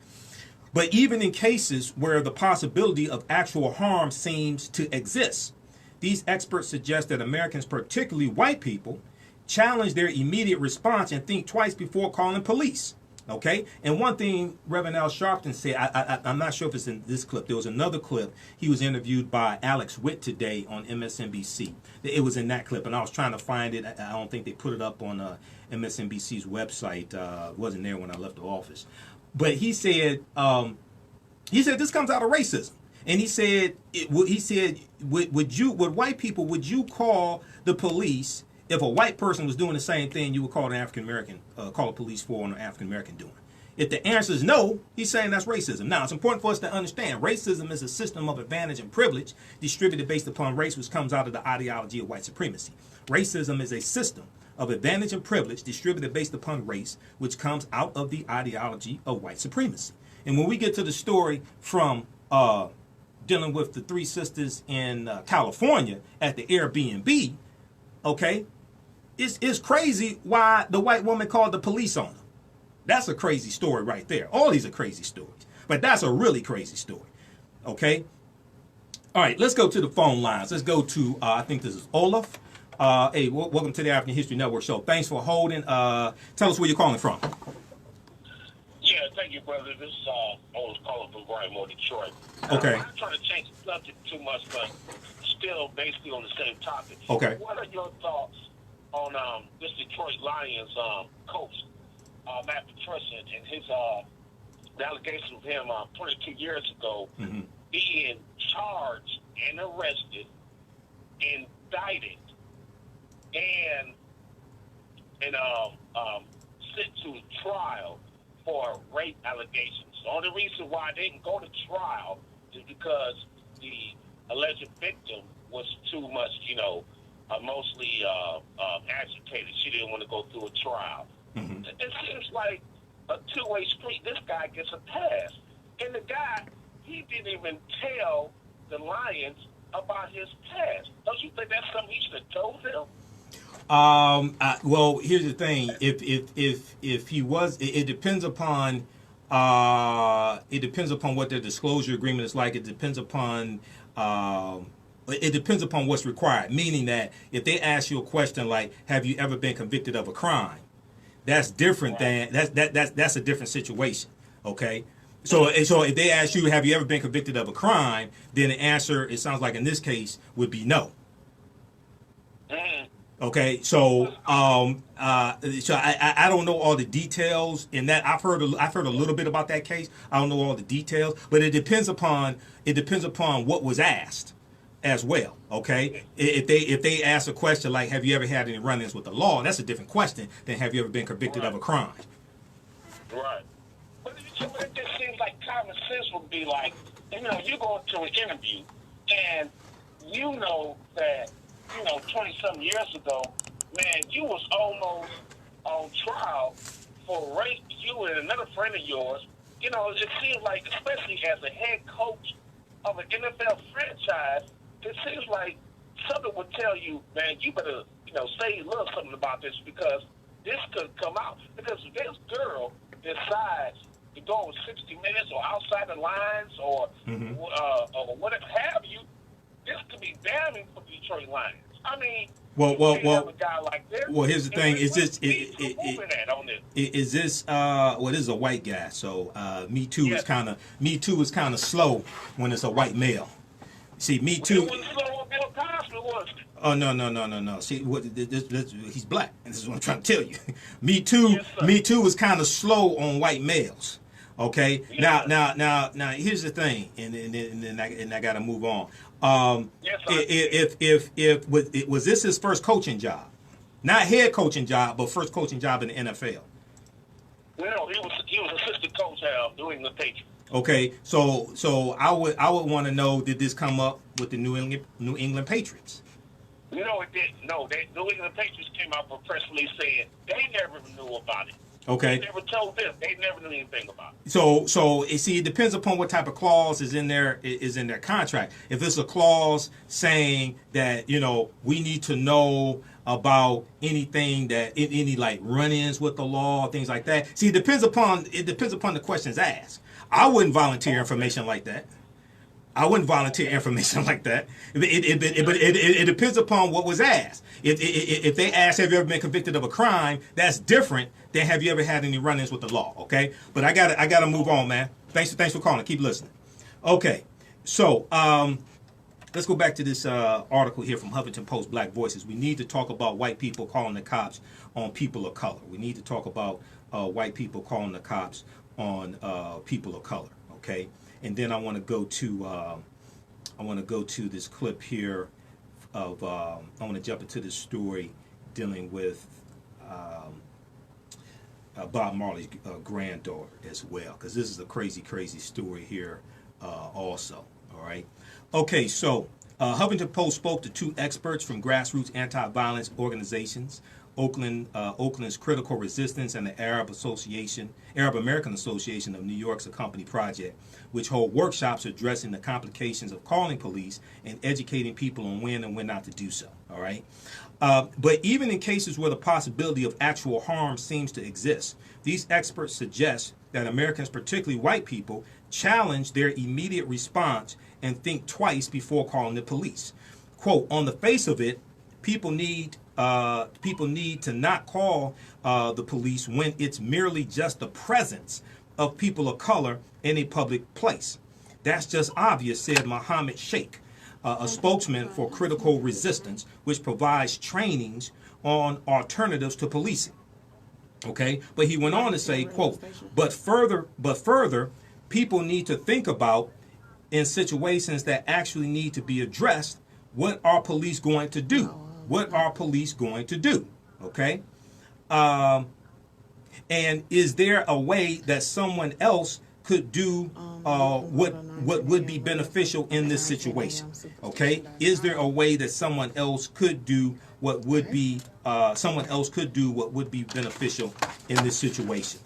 [SPEAKER 1] But even in cases where the possibility of actual harm seems to exist, these experts suggest that Americans, particularly white people, challenge their immediate response and think twice before calling police. Okay? And one thing Reverend Al Sharpton said, I'm not sure if it's in this clip. There was another clip. He was interviewed by Alex Witt today on MSNBC. It was in that clip, and I was trying to find it. I don't think they put it up on MSNBC's website. It wasn't there when I left the office. But he said this comes out of racism. And he said, would white people, would you call the police if a white person was doing the same thing you would call an African American, call the police for an African American doing? If the answer is no, he's saying that's racism. Now, it's important for us to understand racism is a system of advantage and privilege distributed based upon race, which comes out of the ideology of white supremacy. Racism is a system of advantage and privilege distributed based upon race, which comes out of the ideology of white supremacy. And when we get to the story from dealing with the three sisters in California at the Airbnb, okay, it's crazy why the white woman called the police on them. That's a crazy story right there. All these are crazy stories, but that's a really crazy story. Okay. All right, let's go to the phone lines. Let's go to, I think this is Olaf. Hey, welcome to the African History Network show. Thanks for holding. Tell us where you're calling from.
[SPEAKER 4] Yeah, thank you, brother. This is Olaf calling from Baltimore, Detroit.
[SPEAKER 1] Okay.
[SPEAKER 4] I'm not trying to change the subject too much, but still basically on the same topic.
[SPEAKER 1] Okay.
[SPEAKER 4] What are your thoughts on this Detroit Lions coach, Matt Patricia, and his the allegation of him 22 years ago being charged and arrested, indicted, and sent to trial for rape allegations? The only reason why I didn't go to trial is because the alleged victim was too much, emotionally agitated. She didn't want to go through a trial. It seems like a two-way street. This guy gets a pass. And the guy, he didn't even tell the Lions about his past. Don't you think that's something he should have told them?
[SPEAKER 1] Well, here's the thing. If he was, it depends upon what their disclosure agreement is like. It depends upon what's required. Meaning that if they ask you a question like, "Have you ever been convicted of a crime?" That's different than that's a different situation. Okay. So if they ask you, "Have you ever been convicted of a crime?" then the answer, it sounds like in this case, would be no. Okay, so I don't know all the details in that. I've heard a little bit about that case. I don't know all the details, but it depends upon what was asked as well. Okay, if they ask a question like, "Have you ever had any run-ins with the law?" that's a different question than "Have you ever been convicted of a crime?"
[SPEAKER 4] Right. But it just seems like common sense would be like, you go into an interview and you know that 20-some years ago, man, you was almost on trial for rape. You and another friend of yours. It seems like, especially as a head coach of an NFL franchise, it seems like something would tell you, man, you better, say a little something about this, because this could come out. Because if this girl decides to go over 60 minutes or outside the lines or whatever have you, this could be damning for the Detroit Lions. I mean,
[SPEAKER 1] well.
[SPEAKER 4] A guy like this,
[SPEAKER 1] well, here's the thing: is this
[SPEAKER 4] this
[SPEAKER 1] is this is a white guy? So Me Too is kind of slow when it's a white male. See, Me Too.
[SPEAKER 4] It wasn't slow on Bill Cosby, was it?
[SPEAKER 1] Oh no. See, he's black, and this is what I'm trying to tell you. Me Too is kind of slow on white males. Okay.
[SPEAKER 4] Yes,
[SPEAKER 1] Now. Here's the thing, and I got to move on.
[SPEAKER 4] Yes,
[SPEAKER 1] Was this his first coaching job? Not head coaching job, but first coaching job in the NFL.
[SPEAKER 4] No, he was assistant coach at New England Patriots.
[SPEAKER 1] Okay, so I would want to know, did this come up with the New England Patriots?
[SPEAKER 4] No, it didn't. No, New England Patriots came out with a press release saying they never knew about it.
[SPEAKER 1] Okay.
[SPEAKER 4] They never told them. They never knew anything about it.
[SPEAKER 1] So you see, it depends upon what type of clause is in their contract. If it's a clause saying that we need to know about anything that any like run-ins with the law, things like that. See, it depends upon the questions asked. I wouldn't volunteer information like that. But it depends upon what was asked. If they ask, have you ever been convicted of a crime, that's different than have you ever had any run-ins with the law. Okay, but I gotta move on, man. Thanks for calling. Keep listening. Okay, so let's go back to this article here from Huffington Post, Black Voices. We need to talk about white people calling the cops on people of color. We need to talk about white people calling the cops on people of color. Okay. And then I want to go to this clip here of I want to jump into this story dealing with Bob Marley's granddaughter as well, because this is a crazy story here also. All right. Okay, so Huffington Post spoke to two experts from grassroots anti-violence organizations, Oakland's Critical Resistance and the Arab American Association of New York's Accompany Project, which hold workshops addressing the complications of calling police and educating people on when and when not to do so. All right. But even in cases where the possibility of actual harm seems to exist, these experts suggest that Americans, particularly white people, challenge their immediate response and think twice before calling the police. Quote, on the face of it, people need to not call the police when it's merely just the presence of people of color in a public place. That's just obvious, said Mohammed Sheikh, a spokesman for Critical Resistance, which provides trainings on alternatives to policing. Okay, but he went on to say, quote, but further, people need to think about, in situations that actually need to be addressed, what are police going to do? What are police going to do? Okay, and is there a way that someone else could do what would be beneficial in this situation? Okay, is there a way that someone else could do what would be beneficial in this situation?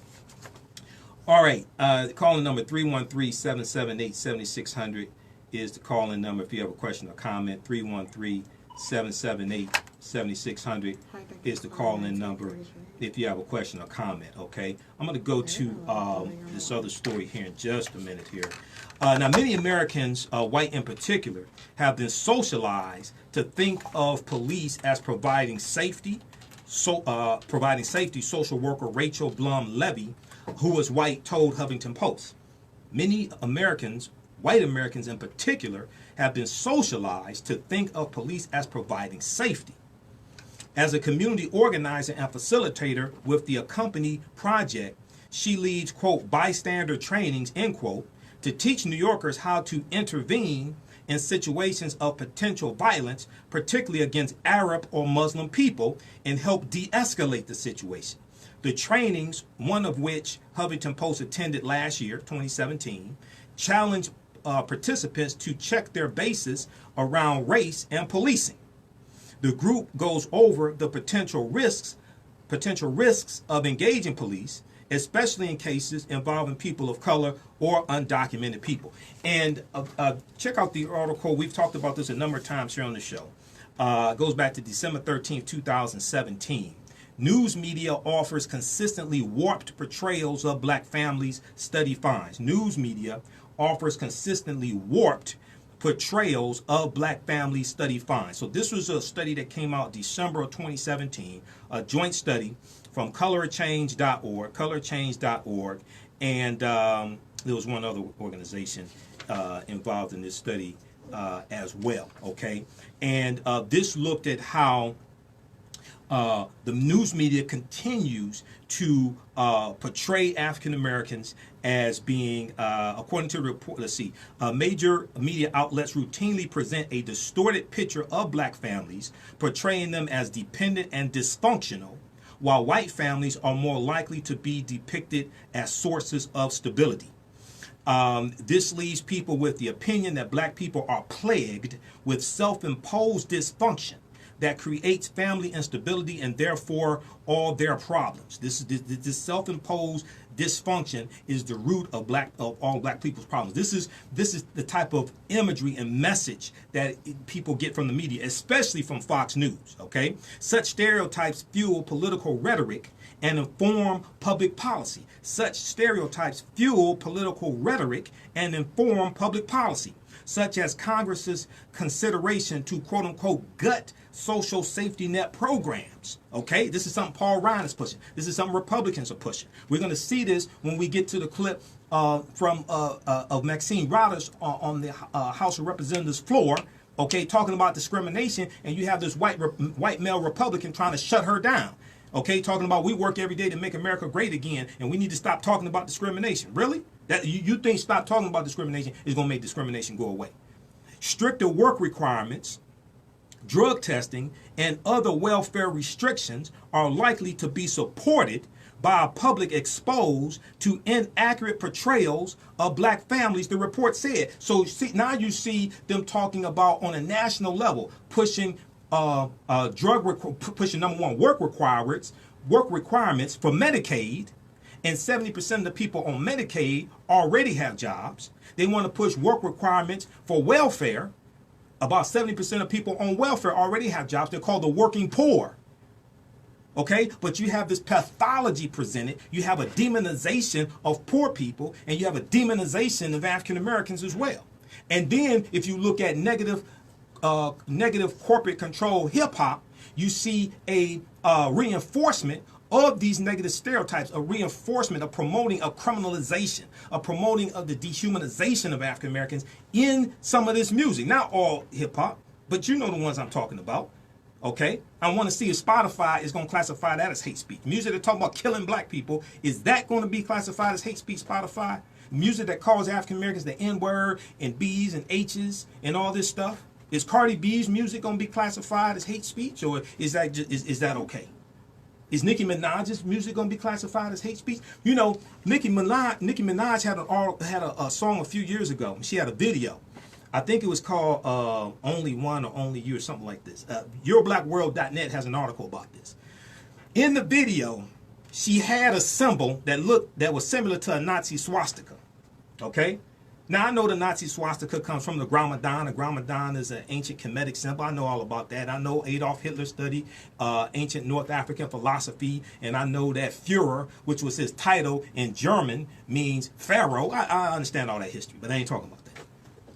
[SPEAKER 1] All right, calling number 313-778-7600 is the calling number if you have a question or comment. 313-778-7600 is the call-in number if you have a question or comment. Okay, I'm going to go to this other story here in just a minute here. Now, many Americans, white in particular, have been socialized to think of police as providing safety. Social worker Rachel Blum Levy, who was white, told Huffington Post. Many Americans, white Americans in particular, have been socialized to think of police as providing safety. As a community organizer and facilitator with the Accompany Project, she leads, quote, bystander trainings, end quote, to teach New Yorkers how to intervene in situations of potential violence, particularly against Arab or Muslim people, and help de-escalate the situation. The trainings, one of which Huffington Post attended last year, 2017, challenged participants to check their bases around race and policing. The group goes over the potential risks of engaging police, especially in cases involving people of color or undocumented people. And check out the article. We've talked about this a number of times here on the show. It goes back to December 13, 2017. News media offers consistently warped portrayals of black families, study finds. News media offers consistently warped portrayals of black families, study finds. So this was a study that came out December of 2017, a joint study from colorchange.org, and there was one other organization involved in this study as well, okay? And this looked at how the news media continues to portray African Americans as being, according to the report, let's see, major media outlets routinely present a distorted picture of black families, portraying them as dependent and dysfunctional, while white families are more likely to be depicted as sources of stability. This leaves people with the opinion that black people are plagued with self-imposed dysfunction that creates family instability and therefore all their problems. This self-imposed dysfunction is the root of all black people's problems. This is the type of imagery and message that people get from the media, especially from Fox News. Okay, such stereotypes fuel political rhetoric and inform public policy. Such stereotypes fuel political rhetoric and inform public policy, such as Congress's consideration to quote-unquote gut social safety net programs. Okay, this is something Paul Ryan is pushing. This is something Republicans are pushing. We're going to see this when we get to the clip of Maxine Waters on the House of Representatives floor. Okay, talking about discrimination, and you have this white male Republican trying to shut her down. Okay, talking about we work every day to make America great again, and we need to stop talking about discrimination. Really? That you think stop talking about discrimination is going to make discrimination go away? Stricter work requirements, drug testing, and other welfare restrictions are likely to be supported by a public exposed to inaccurate portrayals of black families, the report said. So now you see them talking about on a national level pushing pushing number one work requirements for Medicaid, and 70% of the people on Medicaid already have jobs. They want to push work requirements for welfare. About 70% of people on welfare already have jobs. They're called the working poor. Okay, but you have this pathology presented. You have a demonization of poor people, and you have a demonization of African Americans as well. And then if you look at negative corporate control hip hop, you see a reinforcement of these negative stereotypes, a reinforcement, a promoting of criminalization, a promoting of the dehumanization of African Americans in some of this music. Not all hip hop, but you know the ones I'm talking about. Okay, I want to see if Spotify is going to classify that as hate speech. Music that talk about killing black people, is that going to be classified as hate speech? Spotify, music that calls African Americans the N-word and B's and H's and all this stuff. Is Cardi B's music going to be classified as hate speech, or is that is that okay? Is Nicki Minaj's music going to be classified as hate speech? You know, Nicki Minaj had a song a few years ago. She had a video. I think it was called Only One or Only You or something like this. YourBlackWorld.net has an article about this. In the video, she had a symbol that was similar to a Nazi swastika. Okay? Now, I know the Nazi swastika comes from the Gramadan. The Gramadan is an ancient Kemetic symbol. I know all about that. I know Adolf Hitler studied ancient North African philosophy, and I know that Führer, which was his title in German, means Pharaoh. I understand all that history, but I ain't talking about that.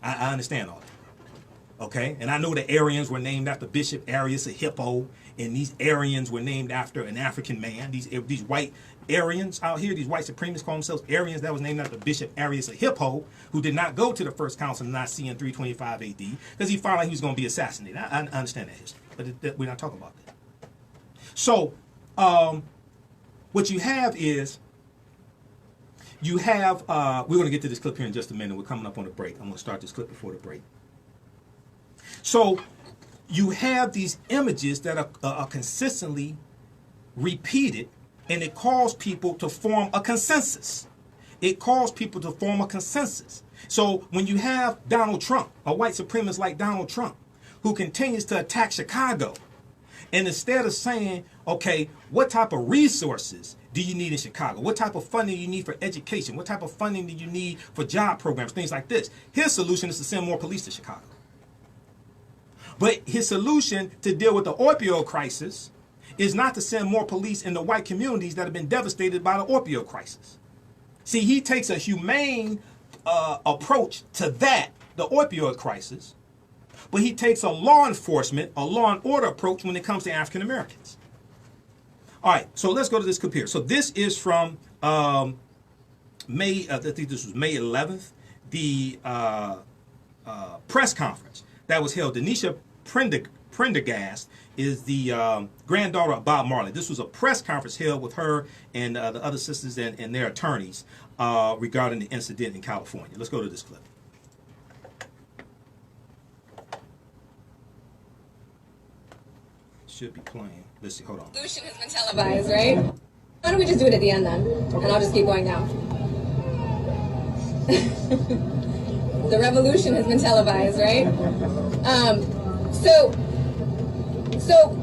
[SPEAKER 1] I understand all that. Okay? And I know the Aryans were named after Bishop Arius of Hippo, and these Aryans were named after an African man. These white Aryans out here, these white supremacists call themselves Aryans. That was named after Bishop Arius of Hippo, who did not go to the First Council of Nicaea in 325 AD because he found out he was going to be assassinated. I understand that history, but we're not talking about that. So, what you have is, we're going to get to this clip here in just a minute. We're coming up on a break. I'm going to start this clip before the break. So, you have these images that are consistently repeated, and it calls people to form a consensus. It calls people to form a consensus. So when you have Donald Trump, a white supremacist like Donald Trump, who continues to attack Chicago, and instead of saying, okay, what type of resources do you need in Chicago? What type of funding do you need for education? What type of funding do you need for job programs? Things like this. His solution is to send more police to Chicago. But his solution to deal with the opioid crisis is not to send more police in the white communities that have been devastated by the opioid crisis. See, he takes a humane approach to that, the opioid crisis, but he takes a law enforcement, a law and order approach when it comes to African Americans. All right, so let's go to this clip here. So this is from May, I think this was May 11th, the press conference that was held. Denisha Prendergast is the granddaughter of Bob Marley. This was a press conference held with her and the other sisters and their attorneys regarding the incident in California. Let's go to this clip. Should be playing. Let's see. Hold on.
[SPEAKER 5] Revolution has been televised, right? Why don't we just do it at the end then? And I'll just keep going down. The revolution has been televised, right? So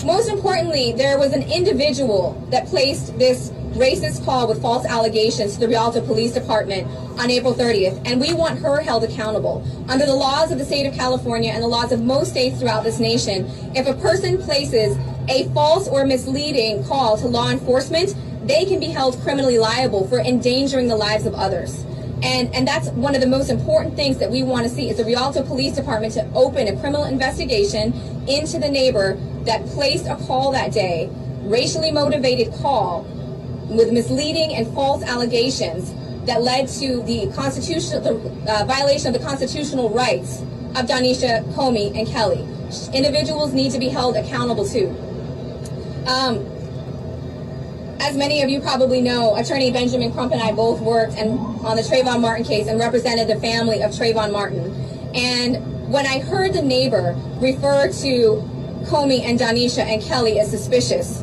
[SPEAKER 5] most importantly, there was an individual that placed this racist call with false allegations to the Rialto Police Department on April 30th, and we want her held accountable. Under the laws of the state of California and the laws of most states throughout this nation, if a person places a false or misleading call to law enforcement, they can be held criminally liable for endangering the lives of others. And that's one of the most important things that we want to see is the Rialto Police Department to open a criminal investigation into the neighbor that placed a call that day, racially motivated call, with misleading and false allegations that led to the violation of the constitutional rights of Donisha, Comey, and Kelly. Individuals need to be held accountable too. As many of you probably know, Attorney Benjamin Crump and I both worked on the Trayvon Martin case and represented the family of Trayvon Martin. And when I heard the neighbor refer to Comey and Donisha and Kelly as suspicious,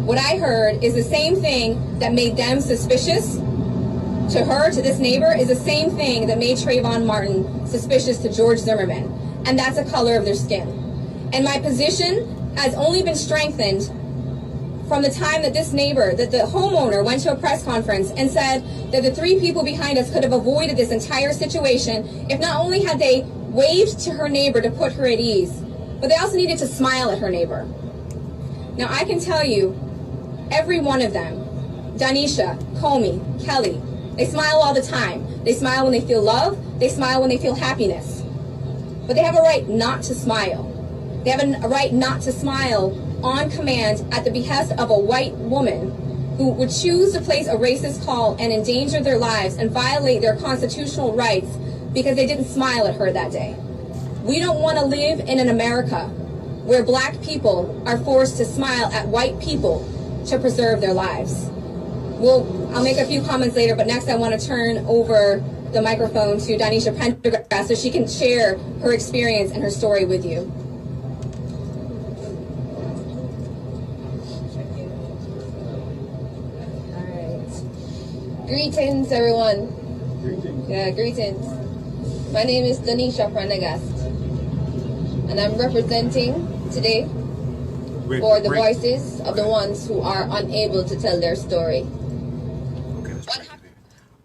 [SPEAKER 5] what I heard is the same thing that made them suspicious to her, to this neighbor, is the same thing that made Trayvon Martin suspicious to George Zimmerman, and that's the color of their skin. And my position has only been strengthened from the time that this neighbor, that the homeowner went to a press conference and said that the three people behind us could have avoided this entire situation if not only had they waved to her neighbor to put her at ease, but they also needed to smile at her neighbor. Now I can tell you, every one of them, Donisha, Comey, Kelly, they smile all the time. They smile when they feel love. They smile when they feel happiness. But they have a right not to smile. They have a right not to smile on command at the behest of a white woman who would choose to place a racist call and endanger their lives and violate their constitutional rights because they didn't smile at her that day. We don't want to live in an America where black people are forced to smile at white people to preserve their lives. I'll make a few comments later, but next I want to turn over the microphone to Donisha Prendergast so she can share her experience and her story with you. All right. Greetings, everyone. Greetings. Yeah, greetings. My name is Donisha Prendergast, and I'm representing today for the voices of the ones who are unable to tell their story.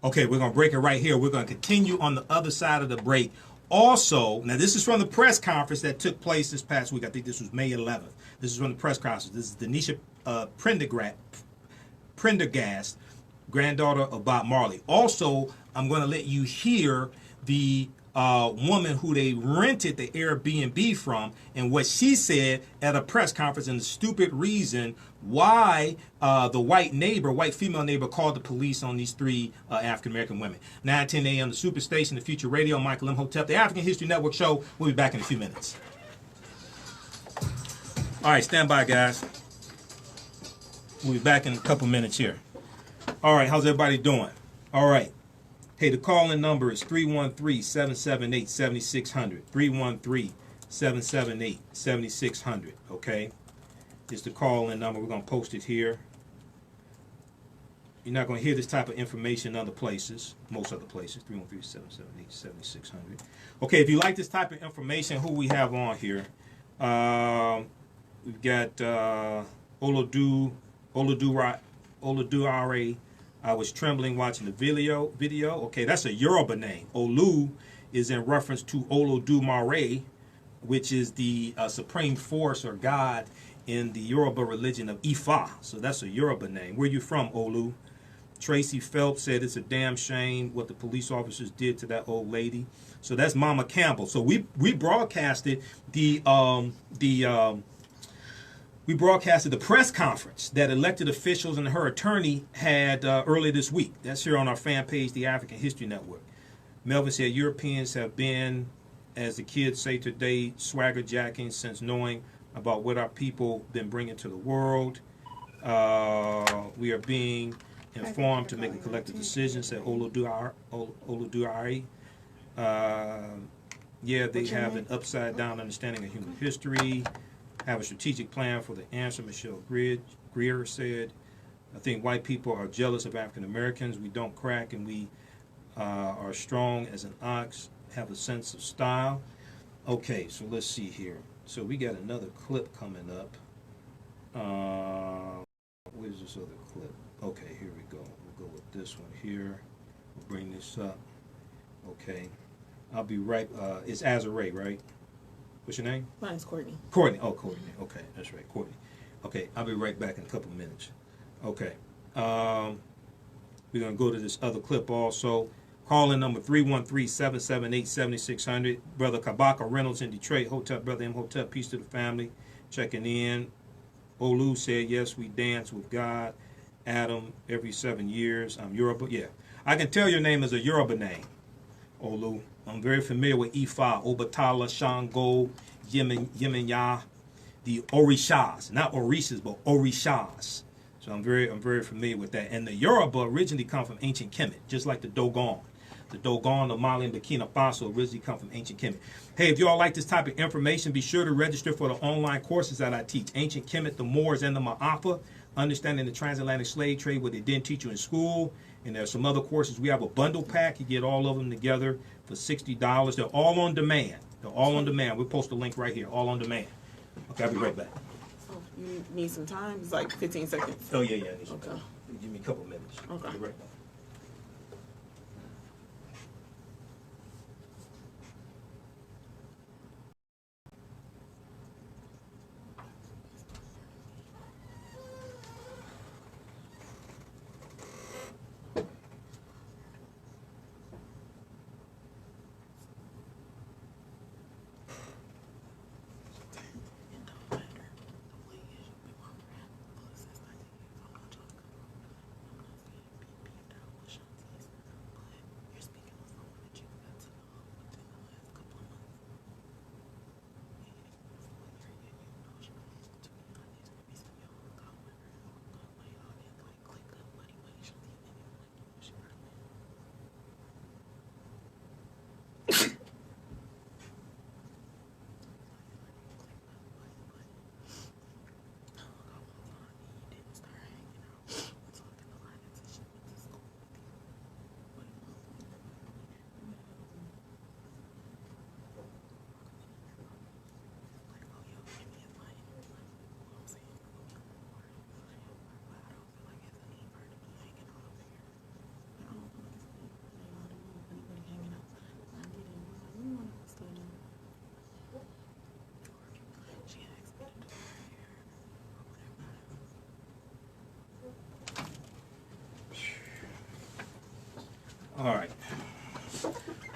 [SPEAKER 1] Okay, we're going to break it right here. We're going to continue on the other side of the break. Also, now this is from the press conference that took place this past week. I think this was May 11th. This is from the press conference. This is Donisha Prendergast, granddaughter of Bob Marley. Also, I'm going to let you hear the woman who they rented the Airbnb from and what she said at a press conference and the stupid reason why the white female neighbor called the police on these three African-American women. 9:10 a.m. the Superstation, the Future Radio, Michael Imhotep, the African History Network show. We'll be back in a few minutes. All right, stand by, guys. We'll be back in a couple minutes here. All right, how's everybody doing? All right. Hey, the call-in number is 313-778-7600. 313-778-7600, okay? It's the call-in number. We're going to post it here. You're not going to hear this type of information in other places, most other places. 313-778-7600. Okay, if you like this type of information, who we have on here? We've got Oluduare. I was trembling watching the video. Okay, that's a Yoruba name. Olu is in reference to Olodumare, which is the supreme force or god in the Yoruba religion of Ifa. So that's a Yoruba name. Where you from, Olu? Tracy Phelps said it's a damn shame what the police officers did to that old lady. So that's Mama Campbell. So we broadcasted the press conference that elected officials and her attorney had earlier this week. That's here on our fan page, the African History Network. Melvin said Europeans have been, as the kids say today, swagger jacking since knowing about what our people been bringing to the world. We are being informed to make a collective decision, said Oluduari. Yeah, they have an upside-down understanding of human history, have a strategic plan for the answer, Michelle Greer said. I think white people are jealous of African Americans. We don't crack, and we are strong as an ox, have a sense of style. Okay, so let's see here. So we got another clip coming up. Where's this other clip? Okay, here we go. We'll go with this one here. We'll bring this up. Okay. I'll be right. It's Azare, right? What's your name?
[SPEAKER 2] Mine's Courtney.
[SPEAKER 1] Courtney. Oh, Courtney. Okay, that's right, Courtney. Okay, I'll be right back in a couple of minutes. Okay. We're going to go to this other clip also. Call-in number 313-778-7600. Brother Kabaka Reynolds in Detroit. Hotep, Brother Imhotep, peace to the family. Checking in. Olu said, yes, we dance with God. Adam, every 7 years. I'm Yoruba. Yeah. I can tell your name is a Yoruba name, Olu. I'm very familiar with Ifa, Obatala, Shango, Yemenya, the Orishas. Not Orishas, but Orishas. So I'm very familiar with that. And the Yoruba originally come from ancient Kemet, just like the Dogon. The Dogon of Mali and Burkina Faso originally come from ancient Kemet. Hey, if you all like this type of information, be sure to register for the online courses that I teach. Ancient Kemet, the Moors, and the Ma'afa. Understanding the transatlantic slave trade, what they didn't teach you in school. And there's some other courses. We have a bundle pack. You get all of them together for $60. They're all on demand. They're all on demand. We'll post a link right here. All on demand. Okay, I'll be right back.
[SPEAKER 2] Oh, you need some time? It's like 15 seconds.
[SPEAKER 1] Oh, yeah. I need some
[SPEAKER 2] Okay.
[SPEAKER 1] time. Give me a couple minutes.
[SPEAKER 2] Okay.
[SPEAKER 1] I'll be right back.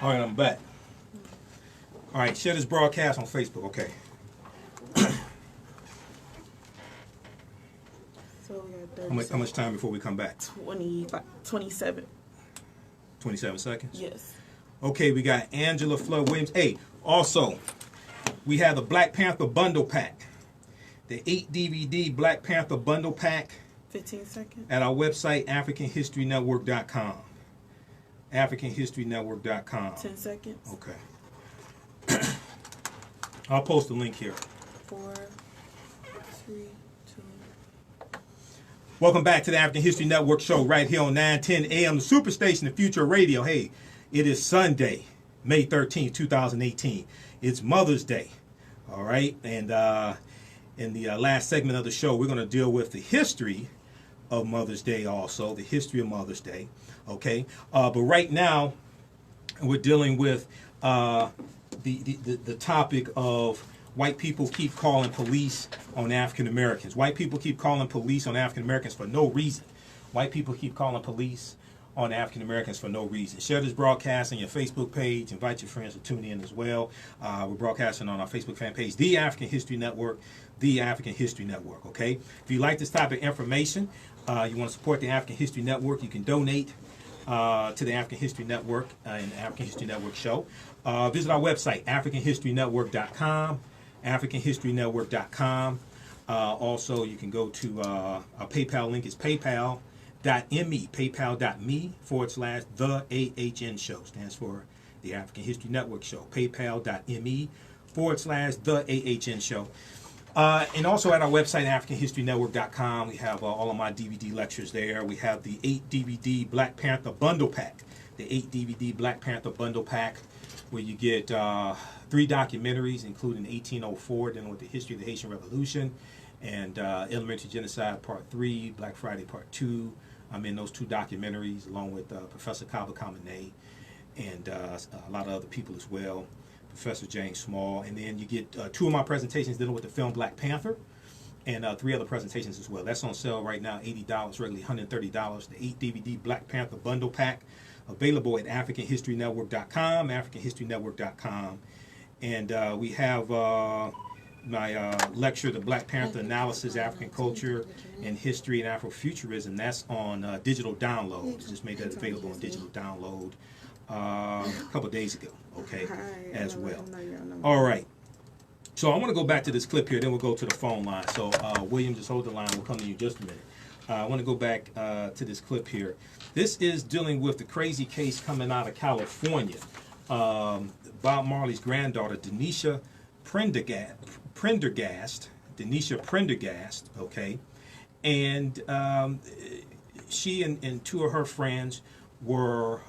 [SPEAKER 1] All right, I'm back. All right, share this broadcast on Facebook, okay?
[SPEAKER 2] So we got 30
[SPEAKER 1] How much time before we come back?
[SPEAKER 2] 27.
[SPEAKER 1] 27 seconds?
[SPEAKER 2] Yes.
[SPEAKER 1] Okay, we got Angela Flood Williams. Hey, also, we have the Black Panther bundle pack. The 8 DVD Black Panther bundle pack.
[SPEAKER 2] 15 seconds.
[SPEAKER 1] At our website, AfricanHistoryNetwork.com. AfricanHistoryNetwork.com.
[SPEAKER 2] 10 seconds.
[SPEAKER 1] Okay. I'll post the link here.
[SPEAKER 2] 4, 3, 2.
[SPEAKER 1] Welcome back to the African History Network show right here on 910 AM, the Superstation, the Future Radio. Hey, it is Sunday, May 13th, 2018. It's Mother's Day. All right. And in the last segment of the show, we're going to deal with the history of Mother's Day also, the history of Mother's Day. Okay. But right now, we're dealing with the topic of white people keep calling police on African Americans. White people keep calling police on African Americans for no reason. White people keep calling police on African Americans for no reason. Share this broadcast on your Facebook page. Invite your friends to tune in as well. We're broadcasting on our Facebook fan page, The African History Network, The African History Network. Okay. If you like this type of information, you want to support the African History Network, you can donate to the African History Network and the African History Network show. Visit our website, AfricanHistoryNetwork.com. AfricanHistoryNetwork.com. Also, you can go to our PayPal link is PayPal paypal.me, paypal.me/the AHN show. Stands for the African History Network show. paypal.me/the AHN show. And also at our website, AfricanHistoryNetwork.com, we have all of my DVD lectures there. We have the 8 DVD Black Panther bundle pack. The 8 DVD Black Panther bundle pack, where you get 3 documentaries, including 1804, dealing with the history of the Haitian Revolution, and Elementary Genocide Part 3, Black Friday Part 2. I'm in those 2 documentaries, along with Professor Kaba Kamene, and a lot of other people as well. Professor James Small, and then you get 2 of my presentations dealing with the film Black Panther, and 3 other presentations as well. That's on sale right now, $80, regularly $130. The 8 DVD Black Panther bundle pack, available at AfricanHistoryNetwork.com, AfricanHistoryNetwork.com, and we have my lecture, the Black Panther Analysis, African Culture and History and Afrofuturism. That's on digital downloads. Just made that available on digital download a couple of days ago, okay, as well. All right. So I want to go back to this clip here, then we'll go to the phone line. So William, just hold the line. We'll come to you in just a minute. I want to go back to this clip here. This is dealing with the crazy case coming out of California. Bob Marley's granddaughter, Denisha Prendergast, okay, and she and 2 of her friends were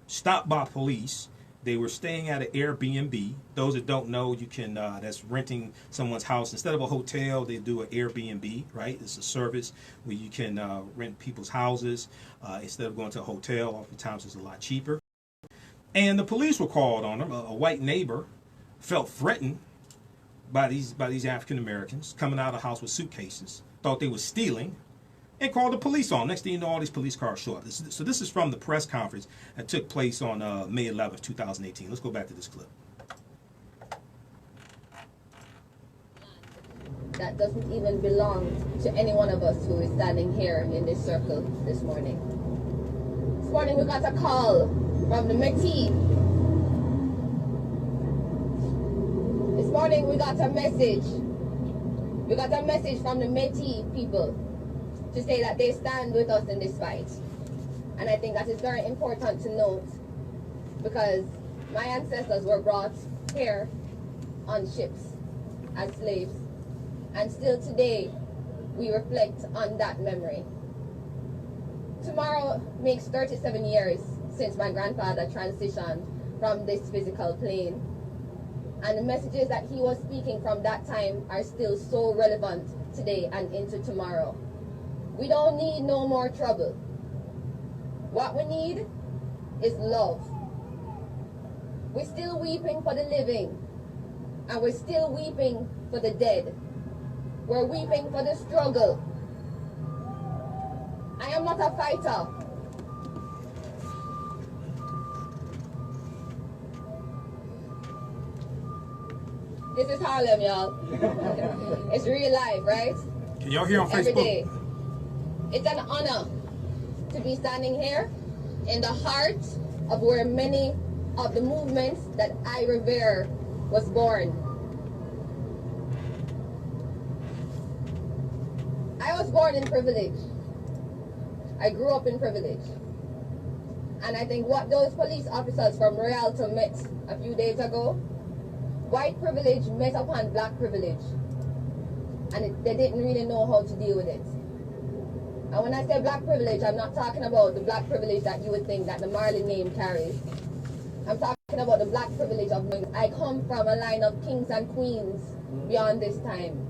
[SPEAKER 1] stopped by police. They were staying at an Airbnb. Those that don't know, you can that's renting someone's house. Instead of a hotel, they do an Airbnb, right? It's a service where you can rent people's houses instead of going to a hotel. Oftentimes it's a lot cheaper. And the police were called on them. A white neighbor felt threatened by these African Americans coming out of the house with suitcases, thought they were stealing, and called the police on. Next thing you know, all these police cars show up. So this is from the press conference that took place on May 11th, 2018. Let's go back to this clip.
[SPEAKER 5] That doesn't even belong to any one of us who is standing here in this circle this morning. This morning we got a call from the Métis. This morning we got a message. We got a message from the Métis people to say that they stand with us in this fight. And I think that is very important to note, because my ancestors were brought here on ships as slaves, and still today we reflect on that memory. Tomorrow makes 37 years since my grandfather transitioned from this physical plane, and the messages that he was speaking from that time are still so relevant today and into tomorrow. We don't need no more trouble. What we need is love. We're still weeping for the living, and we're still weeping for the dead. We're weeping for the struggle. I am not a fighter. This is Harlem, y'all. It's real life, right?
[SPEAKER 1] Can y'all hear on
[SPEAKER 5] Every
[SPEAKER 1] Facebook?
[SPEAKER 5] day. It's an honor to be standing here in the heart of where many of the movements that I revere was born. I was born in privilege. I grew up in privilege. And I think what those police officers from Rialto met a few days ago, white privilege met upon black privilege. And they didn't really know how to deal with it. And when I say black privilege, I'm not talking about the black privilege that you would think that the Marley name carries. I'm talking about the black privilege of knowing I come from a line of kings and queens beyond this time,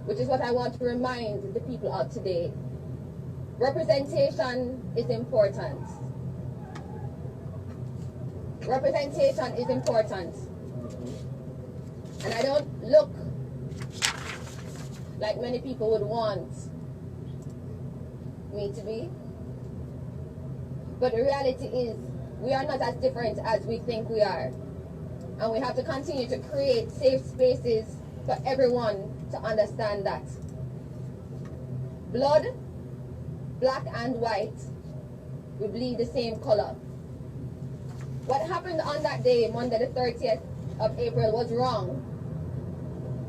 [SPEAKER 5] which is what I want to remind the people of today. Representation is important. Representation is important. And I don't look like many people would want me to be. But the reality is, we are not as different as we think we are. And we have to continue to create safe spaces for everyone to understand that. Blood, black and white, we bleed the same color. What happened on that day, Monday the 30th of April, was wrong.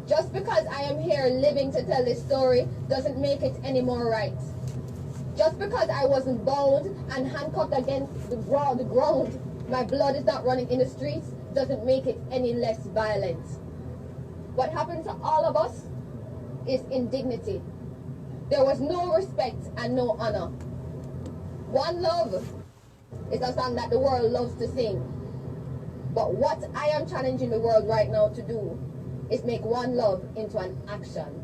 [SPEAKER 5] Just because I am here living to tell this story doesn't make it any more right. Just because I wasn't bound and handcuffed against the ground, my blood is not running in the streets, doesn't make it any less violent. What happened to all of us is indignity. There was no respect and no honor. One Love is a song that the world loves to sing. But what I am challenging the world right now to do is make One Love into an action.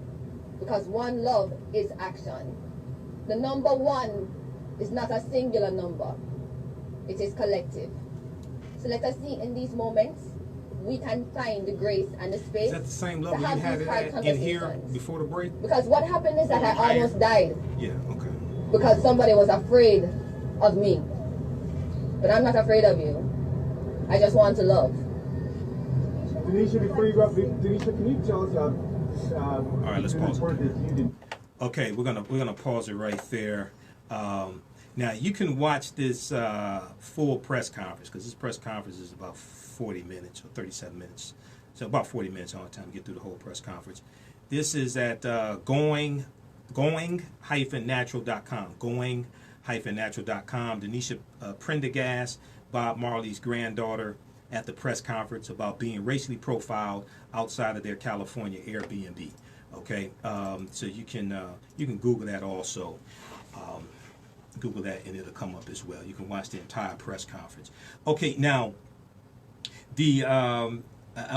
[SPEAKER 5] Because One Love is action. The number one is not a singular number. It is collective. So let us see in these moments, we can find the grace and the space.
[SPEAKER 1] Is that the same level
[SPEAKER 5] to have
[SPEAKER 1] you had
[SPEAKER 5] these
[SPEAKER 1] it
[SPEAKER 5] hard
[SPEAKER 1] at in here
[SPEAKER 5] conversations.
[SPEAKER 1] before the break?
[SPEAKER 5] Because what happened is that I almost died.
[SPEAKER 1] Yeah, okay.
[SPEAKER 5] Because somebody was afraid of me. But I'm not afraid of you. I just want to love.
[SPEAKER 6] Denisha, before you go up, Denisha, can you tell us
[SPEAKER 1] All right, let's pause it.
[SPEAKER 6] that you did?
[SPEAKER 1] Okay, we're gonna pause it right there. Now you can watch this full press conference, because this press conference is about 40 minutes or 37 minutes, so about 40 minutes on time to get through the whole press conference. This is at going-natural.com. Going-natural.com. Denisha Prendergast, Bob Marley's granddaughter, at the press conference about being racially profiled outside of their California Airbnb. Okay, so you can Google that also. Google that and it'll come up as well. You can watch the entire press conference. Okay, now the I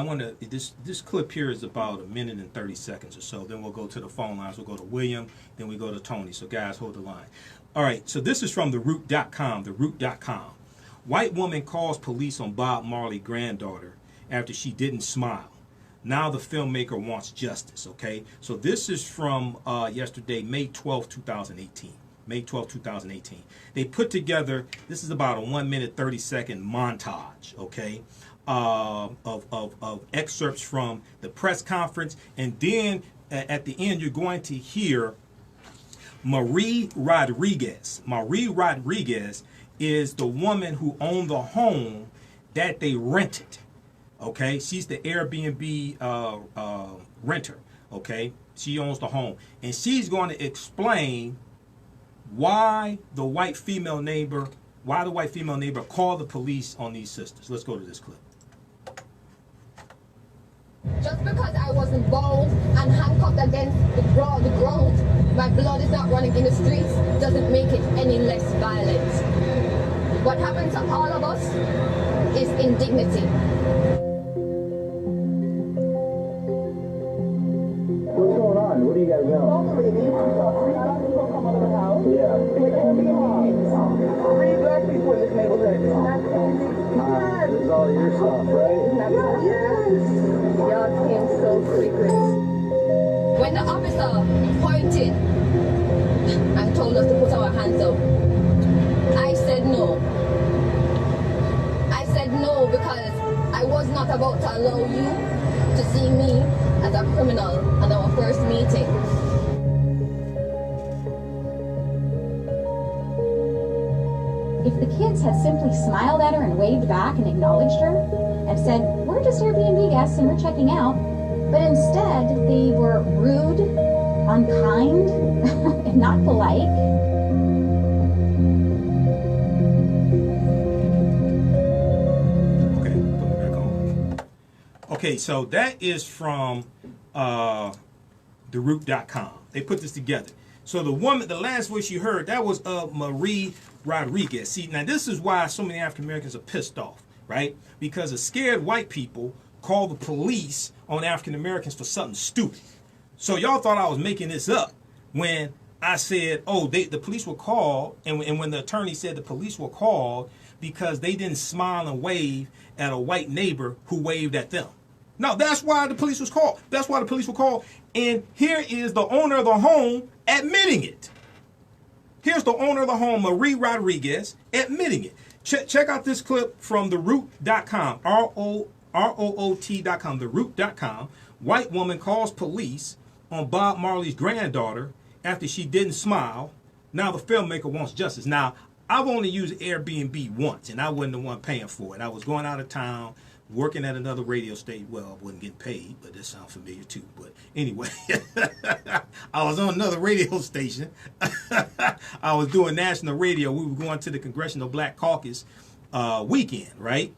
[SPEAKER 1] want to this clip here is about 1 minute and 30 seconds or so. Then we'll go to the phone lines. We'll go to William. Then we go to Tony. So guys, hold the line. All right. So this is from theroot.com. Theroot.com. White woman calls police on Bob Marley granddaughter after she didn't smile. Now the filmmaker wants justice, okay? So this is from yesterday, May 12, 2018. May 12, 2018. They put together, this is about a 1 minute, 30-second montage, okay, of excerpts from the press conference. And then at the end, you're going to hear Marie Rodriguez. Marie Rodriguez is the woman who owned the home that they rented. Okay, she's the Airbnb renter. Okay, she owns the home, and she's going to explain why the white female neighbor called the police on these sisters. Let's go to this clip.
[SPEAKER 5] Just because I wasn't bound and handcuffed against the ground, my blood is not running in the streets, doesn't make it any less violent. What happened to all of us is indignity.
[SPEAKER 6] What's going on? What do you guys know?
[SPEAKER 7] Three black people come out of the house.
[SPEAKER 6] Yeah.
[SPEAKER 7] With only arms. 3 black people in this neighborhood.
[SPEAKER 6] This is all your stuff, right?
[SPEAKER 7] Yes.
[SPEAKER 5] Y'all came so quickly. When the officer pointed and told us to put our hands up, I said no. I said no because I was not about to allow you to see me as a criminal at our first meeting.
[SPEAKER 8] If the kids had simply smiled at her and waved back and acknowledged her and said, "We're just Airbnb guests and we're checking out," but instead they were rude, unkind, and not polite.
[SPEAKER 1] Okay, put me back on. Okay, so that is from theroot.com. They put this together. So the last voice you heard, that was Marie Rodriguez. See, now this is why so many African Americans are pissed off, right? Because the scared white people call the police on African Americans for something stupid. So y'all thought I was making this up when I said, oh, the police were called, and when the attorney said the police were called because they didn't smile and wave at a white neighbor who waved at them. No, that's why the police was called. That's why the police were called. And here is the owner of the home admitting it. Here's the owner of the home, Marie Rodriguez, admitting it. Check out this clip from theroot.com, ROOT.com, theroot.com. White woman calls police on Bob Marley's granddaughter after she didn't smile. Now the filmmaker wants justice. Now, I've only used Airbnb once, and I wasn't the one paying for it. I was going out of town working at another radio station. Well, I wasn't getting paid, but that sounds familiar too. But anyway, I was on another radio station. I was doing national radio. We were going to the Congressional Black Caucus weekend, right,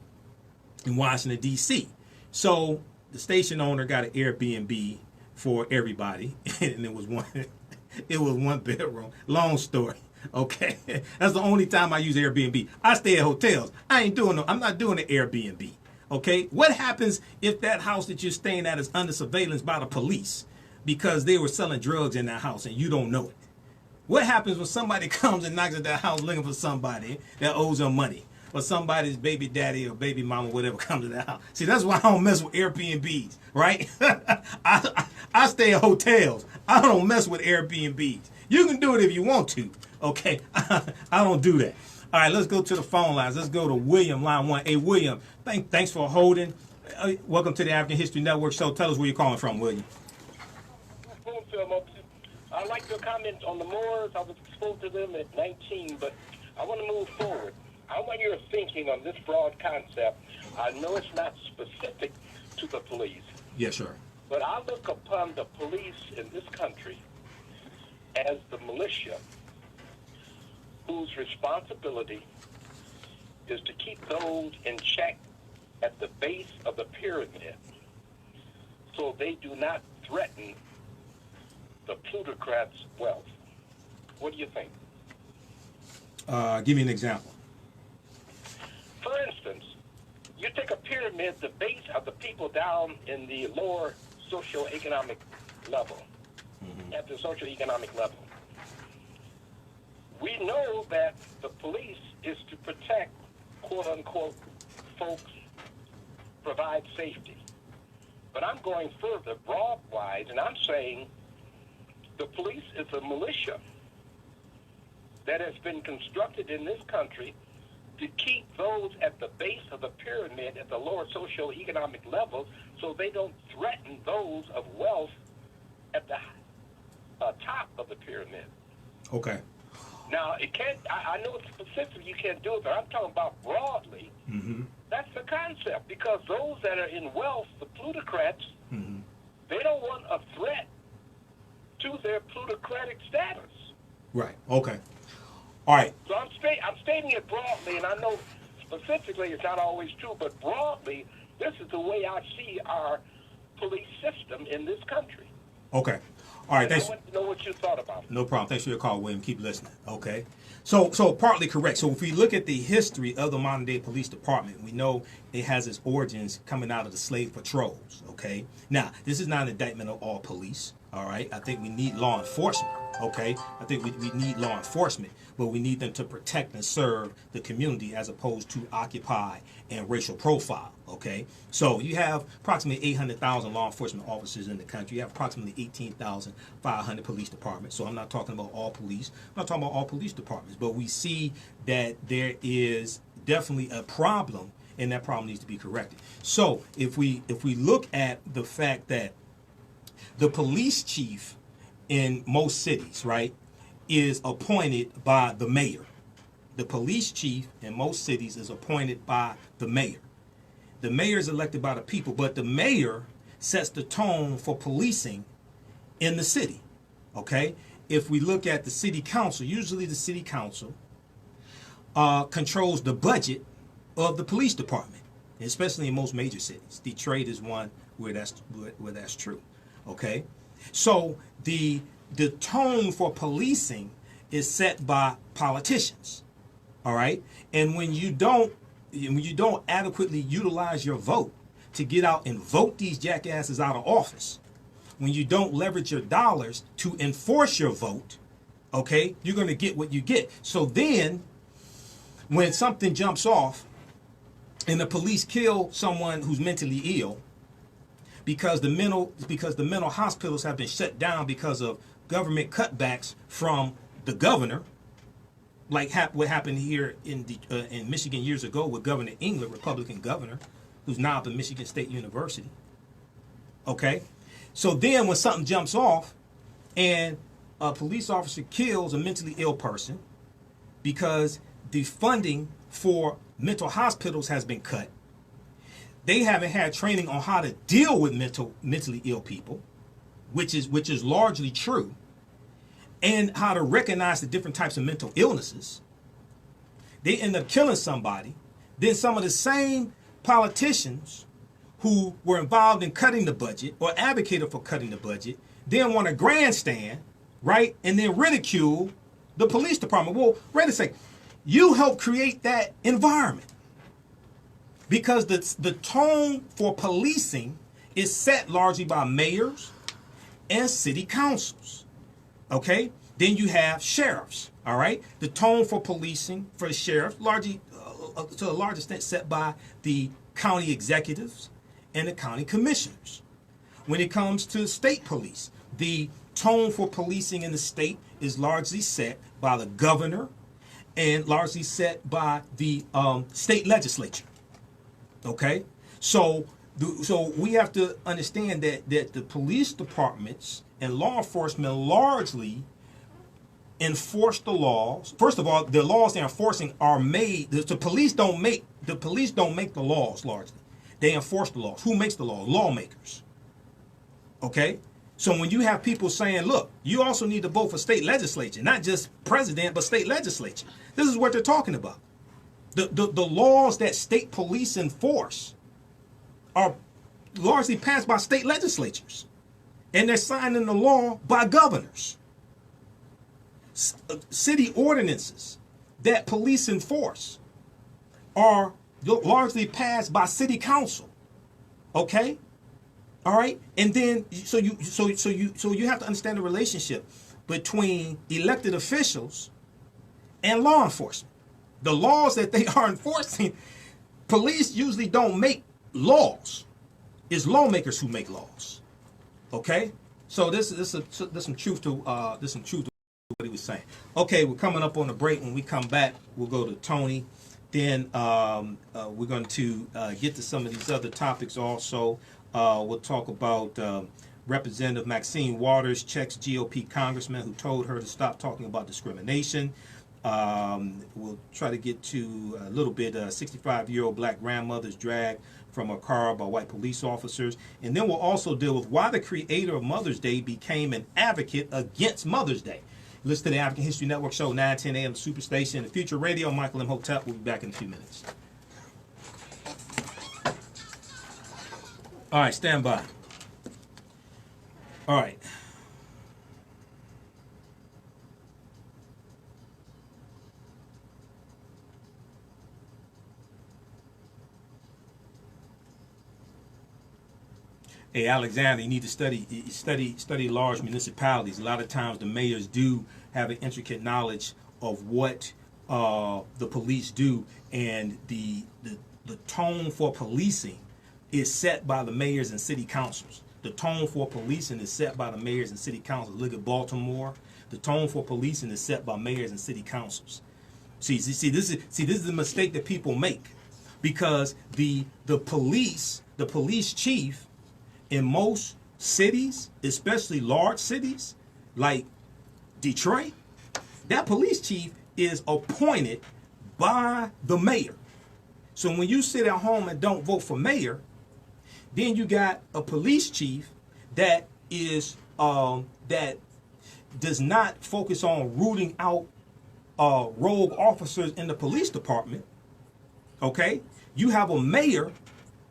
[SPEAKER 1] in Washington, D.C. So the station owner got an Airbnb for everybody, and it was one bedroom. Long story. Okay, that's the only time I use Airbnb. I stay at hotels. I'm not doing an Airbnb. Okay, what happens if that house that you're staying at is under surveillance by the police because they were selling drugs in that house and you don't know it? What happens when somebody comes and knocks at that house looking for somebody that owes them money, or somebody's baby daddy or baby mama, whatever, comes to that house? See, that's why I don't mess with Airbnbs, right? I stay at hotels. I don't mess with Airbnbs. You can do it if you want to, okay? I don't do that. All right, let's go to the phone lines. Let's go to William, line 1. Hey, William, thanks for holding. Welcome to the African History Network show. Tell us where you're calling from, William.
[SPEAKER 4] I'd like to comment on the Moors. I was exposed to them at 19, but I want to move forward. I want your thinking on this broad concept. I know it's not specific to the police.
[SPEAKER 1] Yes, sir.
[SPEAKER 4] But I look upon the police in this country as the militia, whose responsibility is to keep those in check at the base of the pyramid so they do not threaten the plutocrats' wealth. What do you think?
[SPEAKER 1] Give me an example.
[SPEAKER 4] For instance, you take a pyramid, the base of the people down in the lower socioeconomic level, at the socioeconomic level. We know that the police is to protect, quote-unquote, folks, provide safety. But I'm going further, broad-wise, and I'm saying the police is a militia that has been constructed in this country to keep those at the base of the pyramid at the lower socioeconomic levels so they don't threaten those of wealth at the top of the pyramid.
[SPEAKER 1] Okay.
[SPEAKER 4] Now, it can't, I know it's specific, you can't do it, but I'm talking about broadly. That's the concept, because those that are in wealth, the plutocrats, they don't want a threat to their plutocratic status.
[SPEAKER 1] Right. Okay. All right.
[SPEAKER 4] So I'm stating it broadly, and I know specifically it's not always true, but broadly, this is the way I see our police system in this country.
[SPEAKER 1] Okay. All right. Thanks.
[SPEAKER 4] I want to know what you thought about it.
[SPEAKER 1] No problem. Thanks for your call, William. Keep listening. Okay. So partly correct. So if we look at the history of the modern day police department, we know it has its origins coming out of the slave patrols. Okay. Now, this is not an indictment of all police. All right. I think we need law enforcement. Okay. I think we need law enforcement, but we need them to protect and serve the community as opposed to occupy and racial profile. Okay. So you have approximately 800,000 law enforcement officers in the country. You have approximately 18,500 police departments. So I'm not talking about all police. I'm not talking about all police departments, but we see that there is definitely a problem, and that problem needs to be corrected. So if we look at the fact that the police chief in most cities, right, is appointed by the mayor. The police chief in most cities is appointed by the mayor. The mayor is elected by the people, but the mayor sets the tone for policing in the city. Okay? If we look at the city council, usually the city council controls the budget of the police department, especially in most major cities. Detroit is one where that's true. Okay? So the tone for policing is set by politicians. All right? And when you don't adequately utilize your vote to get out and vote these jackasses out of office, when you don't leverage your dollars to enforce your vote, okay, you're going to get what you get. So then when something jumps off and the police kill someone who's mentally ill, because the mental hospitals have been shut down because of government cutbacks from the governor, like what happened here in Michigan years ago with Governor England, Republican governor, who's now up at Michigan State University. Okay, so then when something jumps off and a police officer kills a mentally ill person because the funding for mental hospitals has been cut, They haven't had training on how to deal with mentally ill people, which is largely true, and how to recognize the different types of mental illnesses. They end up killing somebody. Then some of the same politicians who were involved in cutting the budget or advocated for cutting the budget then want to grandstand, right, and then ridicule the police department. Well, wait a second. You helped create that environment because the tone for policing is set largely by mayors and city councils. Okay? Then you have sheriffs. All right? The tone for policing for the sheriff, largely to a large extent, set by the county executives and the county commissioners. When it comes to state police, the tone for policing in the state is largely set by the governor and largely set by the state legislature. Okay? So we have to understand that the police departments and law enforcement largely enforce the laws. First of all, the laws they're enforcing are made. The police don't make the laws largely. They enforce the laws. Who makes the laws? Lawmakers. Okay? So when you have people saying, look, you also need to vote for state legislature, not just president, but state legislature. This is what they're talking about. The laws that state police enforce are largely passed by state legislatures. And they're signed into law by governors. City ordinances that police enforce are largely passed by city council. Okay? All right? And then so you have to understand the relationship between elected officials and law enforcement. The laws that they are enforcing, police usually don't make laws. It's lawmakers who make laws. Okay? So there's some truth to what he was saying. Okay, we're coming up on a break. When we come back, we'll go to Tony. Then we're going to get to some of these other topics also. We'll talk about Representative Maxine Waters checks GOP Congressman who told her to stop talking about discrimination. We'll try to get to a little bit 65-year-old black grandmother's dragged from a car by white police officers. And then we'll also deal with why the creator of Mother's Day became an advocate against Mother's Day. Listen to the African History Network show, 9:10 a.m. Superstation. The Future Radio, Michael Imhotep. We'll be back in a few minutes. All right, stand by. All right. Hey, Alexander, you need to study large municipalities. A lot of times the mayors do have an intricate knowledge of what the police do, and the tone for policing is set by the mayors and city councils. The tone for policing is set by the mayors and city councils. Look at Baltimore. The tone for policing is set by mayors and city councils. See, this is the mistake that people make, because the police chief in most cities, especially large cities like Detroit, that police chief is appointed by the mayor. So when you sit at home and don't vote for mayor, then you got a police chief that is that does not focus on rooting out rogue officers in the police department. Okay, you have a mayor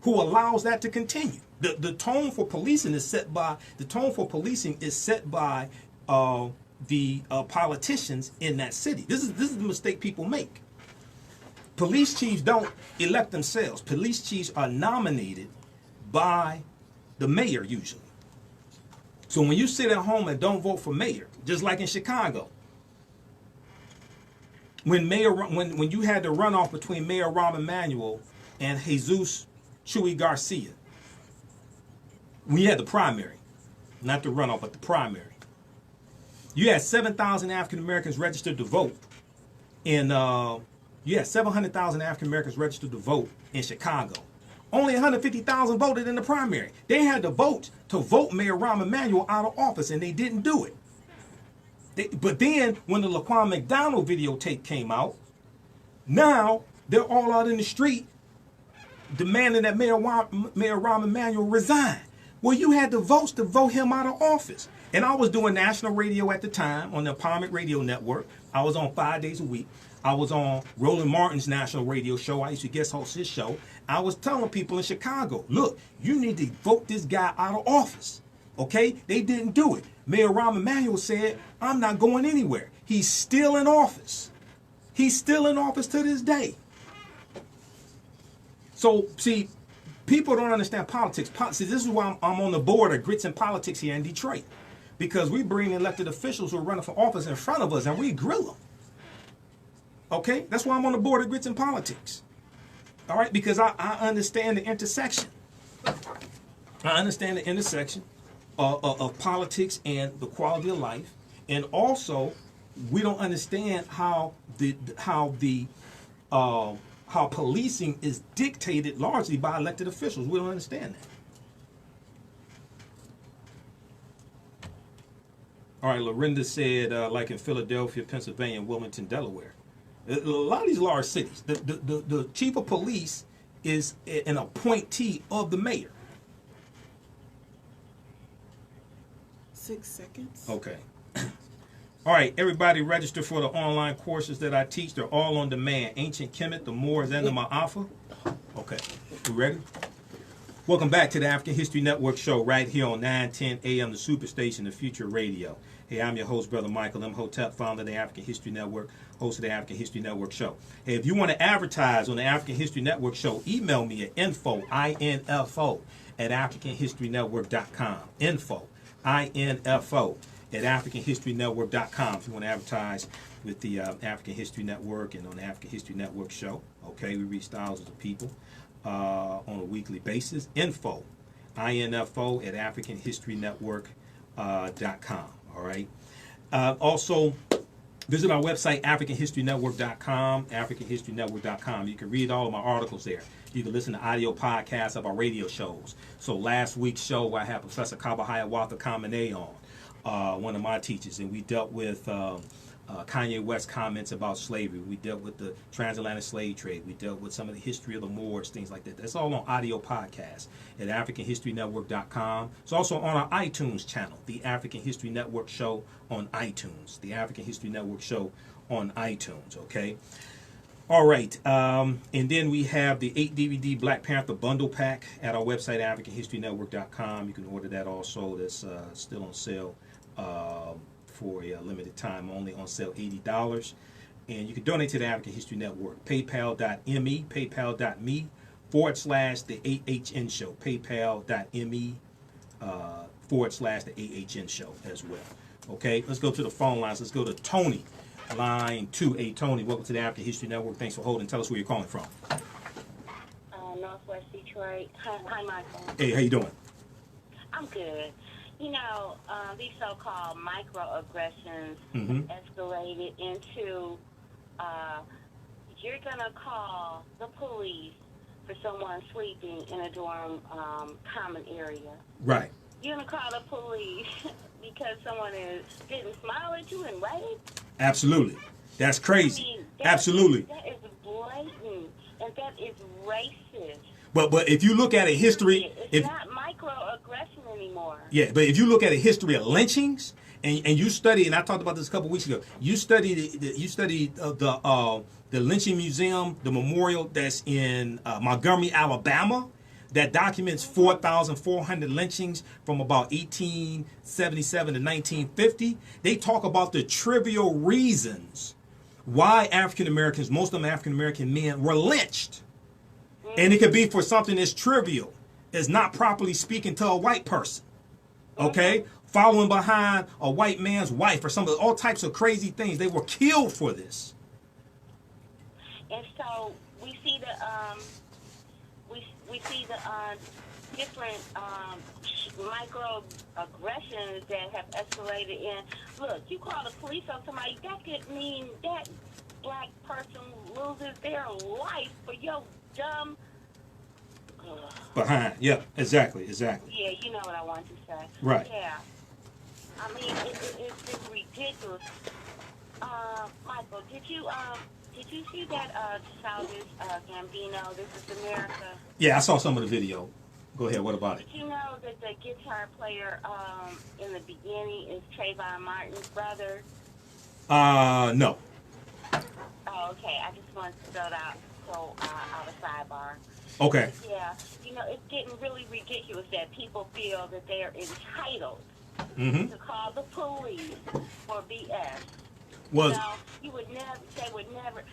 [SPEAKER 1] who allows that to continue. The tone for policing is set by the politicians in that city. This is the mistake people make. Police chiefs don't elect themselves. Police chiefs are nominated by the mayor usually. So when you sit at home and don't vote for mayor, just like in Chicago, when you had the runoff between Mayor Rahm Emanuel and Jesus Chuy Garcia, when you had the primary, not the runoff, but the primary, you had 7,000 African Americans registered to vote in. You had 700,000 African Americans registered to vote in Chicago. Only 150,000 voted in the primary. They had to vote Mayor Rahm Emanuel out of office, and they didn't do it. But then, when the Laquan McDonald videotape came out, now they're all out in the street demanding that Mayor Rahm Emanuel resign. Well, you had the votes to vote him out of office. And I was doing national radio at the time on the Empowerment Radio Network. I was on 5 days a week. I was on Roland Martin's national radio show. I used to guest host his show. I was telling people in Chicago, look, you need to vote this guy out of office. Okay? They didn't do it. Mayor Rahm Emanuel said, I'm not going anywhere. He's still in office. He's still in office to this day. So, see, people don't understand politics. See, this is why I'm on the board of Grits and Politics here in Detroit. Because we bring elected officials who are running for office in front of us and we grill them. Okay? That's why I'm on the board of Grits and Politics. All right? Because I understand the intersection. I understand the intersection of politics and the quality of life. And also, we don't understand how policing is dictated largely by elected officials. We don't understand that. All right, Lorinda said, like in Philadelphia, Pennsylvania, Wilmington, Delaware. A lot of these large cities, the chief of police is an appointee of the mayor.
[SPEAKER 2] 6 seconds.
[SPEAKER 1] Okay. All right, everybody register for the online courses that I teach. They're all on demand. Ancient Kemet, the Moors, and the Ma'afa. Okay, we ready? Welcome back to the African History Network show right here on 910 AM, the Superstation, the Future Radio. Hey, I'm your host, Brother Michael Imhotep, founder of the African History Network, host of the African History Network show. Hey, if you want to advertise on the African History Network show, email me at info, I-N-F-O, at AfricanHistoryNetwork.com. Info, I-N-F-O, at AfricanHistoryNetwork.com if you want to advertise with the African History Network and on the African History Network show. Okay, we reach thousands of people on a weekly basis. Info, I-N-F-O, at AfricanHistoryNetwork.com. All right. Also, visit our website, AfricanHistoryNetwork.com, AfricanHistoryNetwork.com. You can read all of my articles there. You can listen to audio podcasts of our radio shows. So last week's show, I had Professor Kabahaya Watha Kamene on, one of my teachers, and we dealt with Kanye West's comments about slavery. We dealt with the transatlantic slave trade. We dealt with some of the history of the Moors, things like that. That's all on audio podcasts at AfricanHistoryNetwork.com. It's also on our iTunes channel, the African History Network show on iTunes. The African History Network show on iTunes, okay? All right, and then we have the 8 DVD Black Panther bundle pack at our website, AfricanHistoryNetwork.com. You can order that also. That's still on sale for a limited time, only on sale $80. And you can donate to the African History Network, paypal.me, paypal.me/the AHN show, paypal.me/the AHN show as well. Okay, let's go to the phone lines. Let's go to Tony, line 2. Hey, Tony, welcome to the African History Network. Thanks for holding. Tell us where you're calling from.
[SPEAKER 9] Northwest Detroit. Hi, Michael.
[SPEAKER 1] Hey, how you doing?
[SPEAKER 9] I'm good. You know, these so-called microaggressions escalated into you're going to call the police for someone sleeping in a dorm common area.
[SPEAKER 1] Right.
[SPEAKER 9] You're going to call the police because someone didn't smile at you and wave?
[SPEAKER 1] Absolutely. That's crazy.
[SPEAKER 9] I mean,
[SPEAKER 1] Absolutely.
[SPEAKER 9] That is blatant, and that is racist.
[SPEAKER 1] But if you look at a history,
[SPEAKER 9] it's not microaggression anymore.
[SPEAKER 1] Yeah, but if you look at a history of lynchings, and you study, and I talked about this a couple weeks ago, you study the lynching museum, the memorial that's in Montgomery, Alabama, that documents 4,400 lynchings from about 1877 to 1950. They talk about the trivial reasons why African Americans, most of them African American men, were lynched. And it could be for something as trivial as not properly speaking to a white person. Okay? Following behind a white man's wife or some of all types of crazy things. They were killed for this.
[SPEAKER 9] And so we see the different microaggressions that have escalated in. Look, you call the police on somebody, that could mean that black person loses their life for your dumb
[SPEAKER 1] behind. Yeah, exactly.
[SPEAKER 9] Yeah, you know what I want to say.
[SPEAKER 1] Right.
[SPEAKER 9] Yeah. I mean, it's just ridiculous. Michael, did you Did you see that Childish Gambino, This Is America?
[SPEAKER 1] Yeah, I saw some of the video. Go ahead. What about it?
[SPEAKER 9] Did you know that the guitar player in the beginning is Trayvon Martin's brother?
[SPEAKER 1] No.
[SPEAKER 9] Oh, okay. I just wanted to throw that out a sidebar.
[SPEAKER 1] Okay.
[SPEAKER 9] Yeah, it's getting really ridiculous that people feel that they're entitled
[SPEAKER 1] Mm-hmm.
[SPEAKER 9] to call the police for BS.
[SPEAKER 1] Was
[SPEAKER 9] You would never, they would never,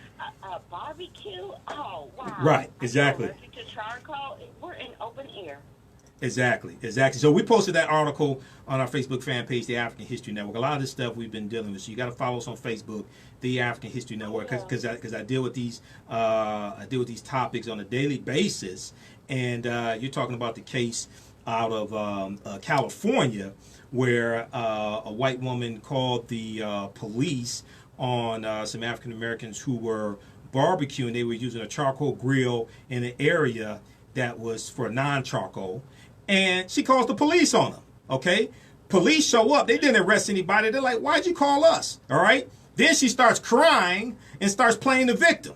[SPEAKER 9] barbecue? Oh, wow.
[SPEAKER 1] Right, exactly.
[SPEAKER 9] Allergic to charcoal? We're in open air.
[SPEAKER 1] Exactly. So we posted that article on our Facebook fan page, the African History Network. A lot of this stuff we've been dealing with. So you got to follow us on Facebook, the African History Network, because I deal with these topics on a daily basis. And you're talking about the case out of California, where a white woman called the police on some African Americans who were barbecuing. They were using a charcoal grill in an area that was for non-charcoal. And she calls the police on them, okay? Police show up. They didn't arrest anybody. They're like, why'd you call us, all right? Then she starts crying and starts playing the victim,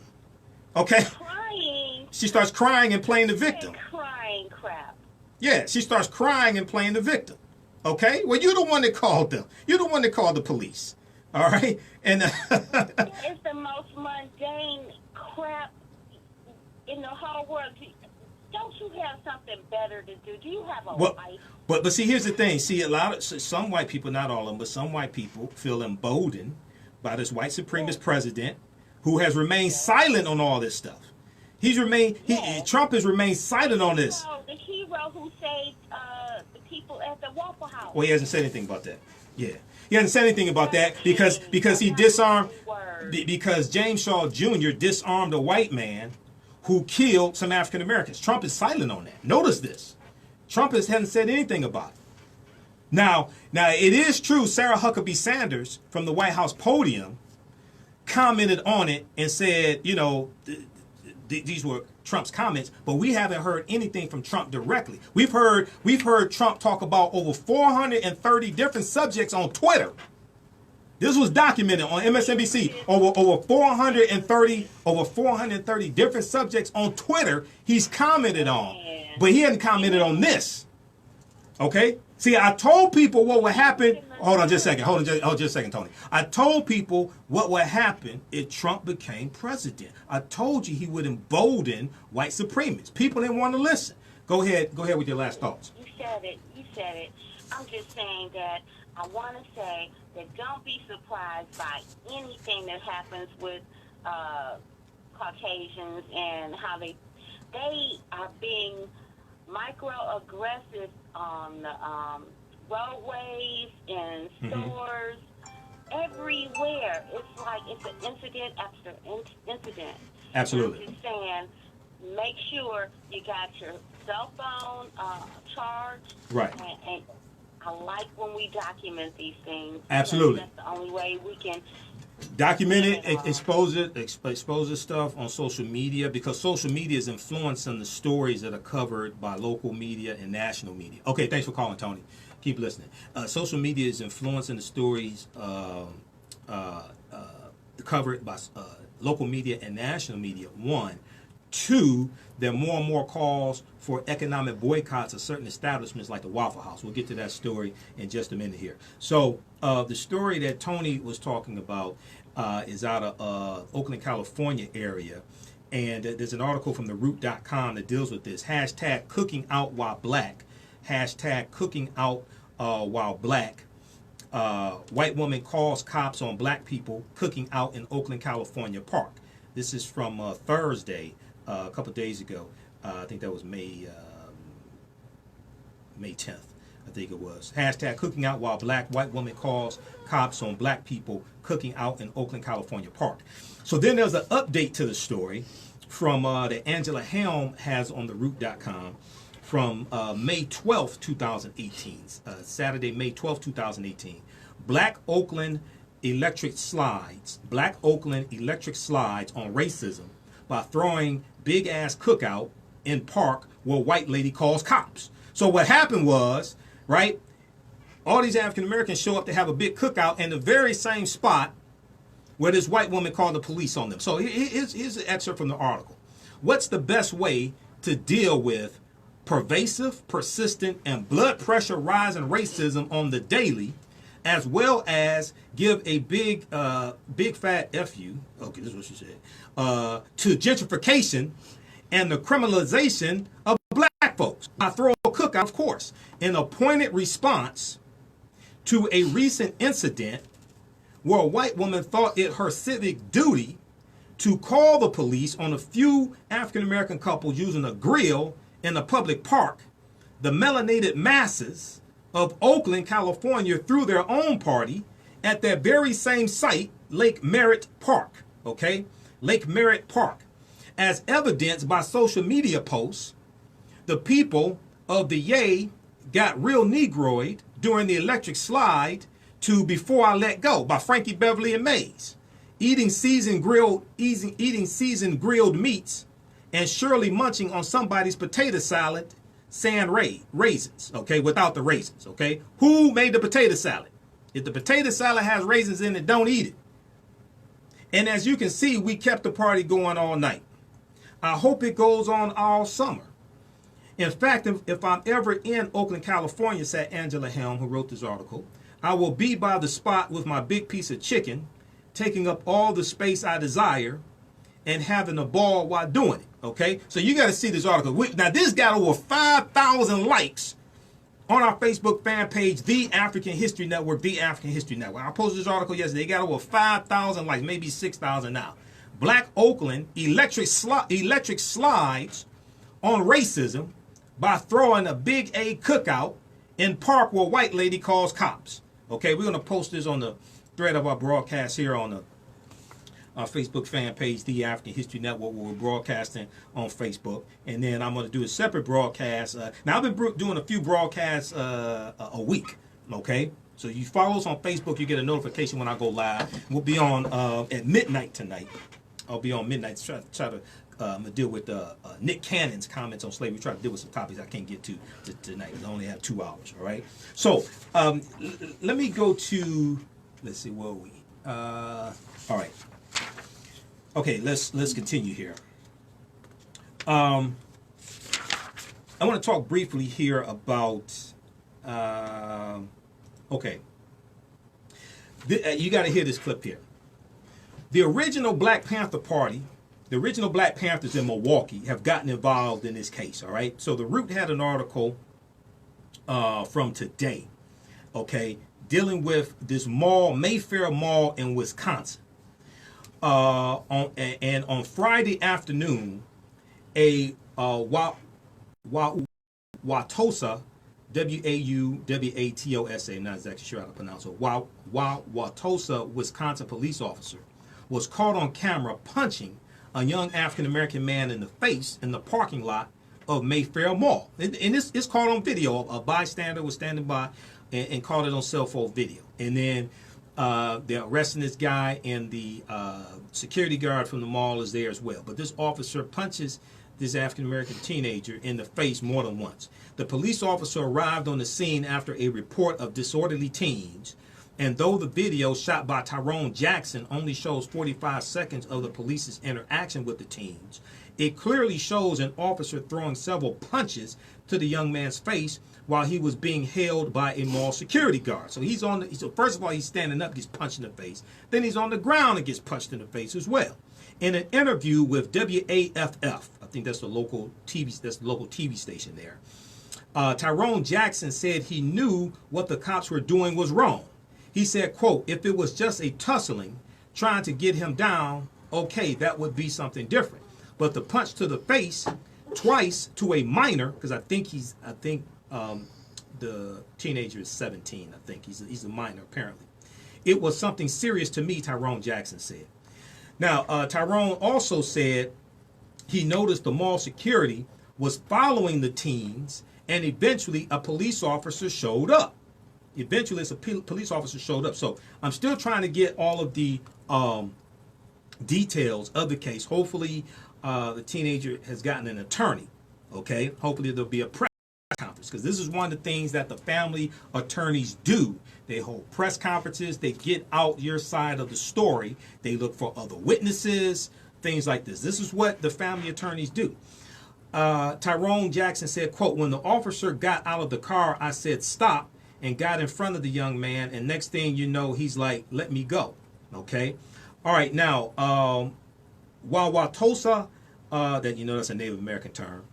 [SPEAKER 1] okay?
[SPEAKER 9] Crying?
[SPEAKER 1] She starts crying and playing the victim.
[SPEAKER 9] Crying crap.
[SPEAKER 1] Yeah, she starts crying and playing the victim, okay? Well, you're the one that called them. You're the one that called the police, all right? And
[SPEAKER 9] It's the most mundane crap in the whole world. Don't you have something better to do? Do you have a life?
[SPEAKER 1] But see, here's the thing. See, some white people, not all of them, but some white people feel emboldened by this white supremacist president who has remained silent on all this stuff. Trump has remained silent on this.
[SPEAKER 9] The hero who saved the people at the Waffle House.
[SPEAKER 1] Well, he hasn't said anything about that. Yeah, he hasn't said anything about that because he disarmed. Because James Shaw Jr. disarmed a white man who killed some African Americans. Trump is silent on that. Notice this. Trump hasn't said anything about it. Now it is true. Sarah Huckabee Sanders from the White House podium commented on it and said, these were Trump's comments, but we haven't heard anything from Trump directly. We've heard Trump talk about over 430 different subjects on Twitter. This was documented on MSNBC. Over 430 different subjects on Twitter he's commented on. But he hadn't commented on this. Okay? See, I told people what would happen. Hold on just a second, Tony. I told people what would happen if Trump became president. I told you he would embolden white supremacists. People didn't want to listen. Go ahead with your last thoughts.
[SPEAKER 9] You said it. I'm just saying that I want to say that don't be surprised by anything that happens with Caucasians and how they are being microaggressive on the roadways, in stores, everywhere. It's like it's an incident after incident.
[SPEAKER 1] Absolutely.
[SPEAKER 9] I'm just saying, make sure you got your cell phone charged.
[SPEAKER 1] Right.
[SPEAKER 9] And I like when we document these things.
[SPEAKER 1] Absolutely.
[SPEAKER 9] That's the only way we can
[SPEAKER 1] document it, expose the stuff on social media, because social media is influencing the stories that are covered by local media and national media. Okay, thanks for calling, Tony. Keep listening. Social media is influencing the stories covered by local media and national media. 1. 2, there are more and more calls for economic boycotts of certain establishments like the Waffle House. We'll get to that story in just a minute here. So the story that Tony was talking about is out of Oakland, California area. And there's an article from theroot.com that deals with this. Hashtag cooking out while black. Hashtag cooking out while black. White woman calls cops on black people cooking out in Oakland, California park. This is from Thursday, a couple of days ago. I think that was May 10th, I think it was. Hashtag cooking out while black. White woman calls cops on black people cooking out in Oakland, California park. So then there's an update to the story from that Angela Helm has on theroot.com from May 12th, 2018. Saturday, May 12th, 2018. Black Oakland electric slides on racism by throwing big ass cookout in park where white lady calls cops. So what happened was, right, all these African Americans show up to have a big cookout in the very same spot where this white woman called the police on them. So here's an excerpt from the article. What's the best way to deal with pervasive, persistent, and blood pressure rising racism on the daily, as well as give a big fat FU, okay, this is what she said, to gentrification and the criminalization of black folks? I throw a cookout, of course, in a pointed response to a recent incident where a white woman thought it her civic duty to call the police on a few African-American couples using a grill in a public park. The melanated masses of Oakland, California, threw their own party at that very same site, Lake Merritt Park, okay? Lake Merritt Park. As evidenced by social media posts, the people of the Yay got real Negroid during the electric slide to Before I Let Go by Frankie Beverly and Mays. Eating seasoned grilled meats and surely munching on somebody's potato salad, sans raisins, okay, without the raisins, okay? Who made the potato salad? If the potato salad has raisins in it, don't eat it. And as you can see, we kept the party going all night. I hope it goes on all summer. In fact, if I'm ever in Oakland, California, said Angela Helm, who wrote this article, I will be by the spot with my big piece of chicken, taking up all the space I desire, and having a ball while doing it, okay? So you got to see this article. Now, this got over 5,000 likes on our Facebook fan page, The African History Network, The African History Network. I posted this article yesterday. They got over 5,000 likes, maybe 6,000 now. Black Oakland electric slides on racism by throwing a Big A cookout in park where white lady calls cops. Okay, we're going to post this on the thread of our broadcast here on our Facebook fan page, The African History Network, where we're broadcasting on Facebook. And then I'm going to do a separate broadcast. Now, I've been doing a few broadcasts a week, okay? So you follow us on Facebook, you get a notification when I go live. We'll be on at midnight tonight. I'll be on midnight to try to deal with Nick Cannon's comments on slavery. Try to deal with some topics I can't get to tonight. I only have 2 hours, all right? So let me go to, let's see, where are we? All right. Okay, let's continue here. I want to talk briefly here about, okay. You got to hear this clip here. The original Black Panther Party, the original Black Panthers in Milwaukee have gotten involved in this case, all right? So The Root had an article from today, okay, dealing with this mall, Mayfair Mall in Wisconsin. On Friday afternoon, a Wauwatosa, W-A-U-W-A-T-O-S-A, I'm not exactly sure how to pronounce it, Wauwatosa, Wisconsin police officer was caught on camera punching a young African-American man in the face in the parking lot of Mayfair Mall. And it's caught on video. A bystander was standing by and caught it on cell phone video. And then they're arresting this guy, and the security guard from the mall is there as well. But this officer punches this African-American teenager in the face more than once. The police officer arrived on the scene after a report of disorderly teens, and though the video shot by Tyrone Jackson only shows 45 seconds of the police's interaction with the teens, it clearly shows an officer throwing several punches to the young man's face while he was being held by a mall security guard. So he's on so first of all, he's standing up, gets punched in the face. Then he's on the ground and gets punched in the face as well. In an interview with WAFF, I think that's the local TV station there, Tyrone Jackson said he knew what the cops were doing was wrong. He said, quote, "If it was just a tussling, trying to get him down, okay, that would be something different. But the punch to the face twice to a minor, because I think the teenager is 17, I think. He's a minor, apparently. It was something serious to me," Tyrone Jackson said. Now, Tyrone also said he noticed the mall security was following the teens, and eventually a police officer showed up. So I'm still trying to get all of the details of the case. Hopefully, the teenager has gotten an attorney, okay? Hopefully there'll be a press conference, because this is one of the things that the family attorneys do. They hold press conferences. They get out your side of the story. They look for other witnesses, things like this. This is what the family attorneys do. Tyrone Jackson said, quote, when the officer got out of the car, I said, stop, and got in front of the young man. And next thing you know, he's like, let me go. Okay. All right. Now, Wauwatosa, that, you know, that's a Native American term.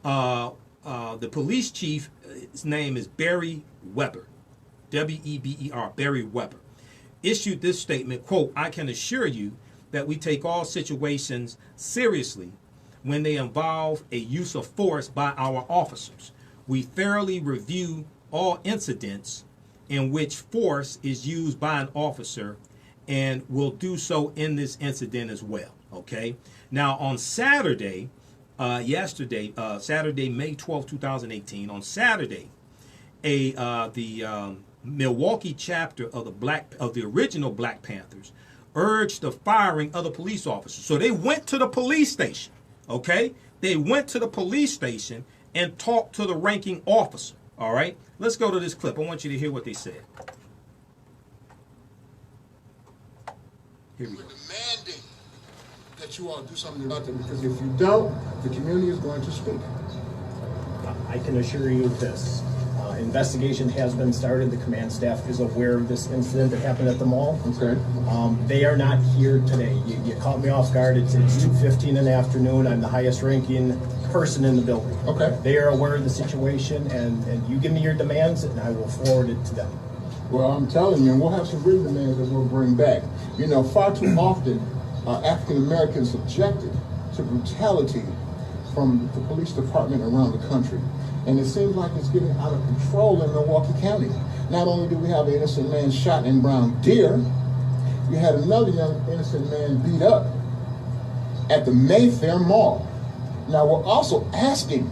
[SPEAKER 1] The police chief, his name is Barry Weber, W-E-B-E-R, Barry Weber, issued this statement, quote, I can assure you that we take all situations seriously when they involve a use of force by our officers. We thoroughly review all incidents in which force is used by an officer, and will do so in this incident as well. Okay. Now on Saturday, Saturday, May 12, 2018, on Saturday, the Milwaukee chapter of the original Black Panthers urged the firing of the police officers. So they went to the police station. Okay, they went to the police station and talked to the ranking officer. All right, let's go to this clip. I want you to hear what they said. Here we go.
[SPEAKER 10] Demanding that you all do something about them, because if you don't, the community is going to speak.
[SPEAKER 11] I can assure you of this. Investigation has been started. The command staff is aware of this incident that happened at the mall.
[SPEAKER 10] Okay.
[SPEAKER 11] They are not here today. You caught me off guard. It's 2:15 in the afternoon. I'm the highest ranking person in the building.
[SPEAKER 10] Okay.
[SPEAKER 11] They are aware of the situation, and you give me your demands and I will forward it to them.
[SPEAKER 10] Well, I'm telling you, and we'll have some written demands that we'll bring back. You know, far too often, African Americans subjected to brutality from the police department around the country. And it seems like it's getting out of control in Milwaukee County. Not only do we have an innocent man shot in Brown Deer, we had another young innocent man beat up at the Mayfair Mall. Now we're also asking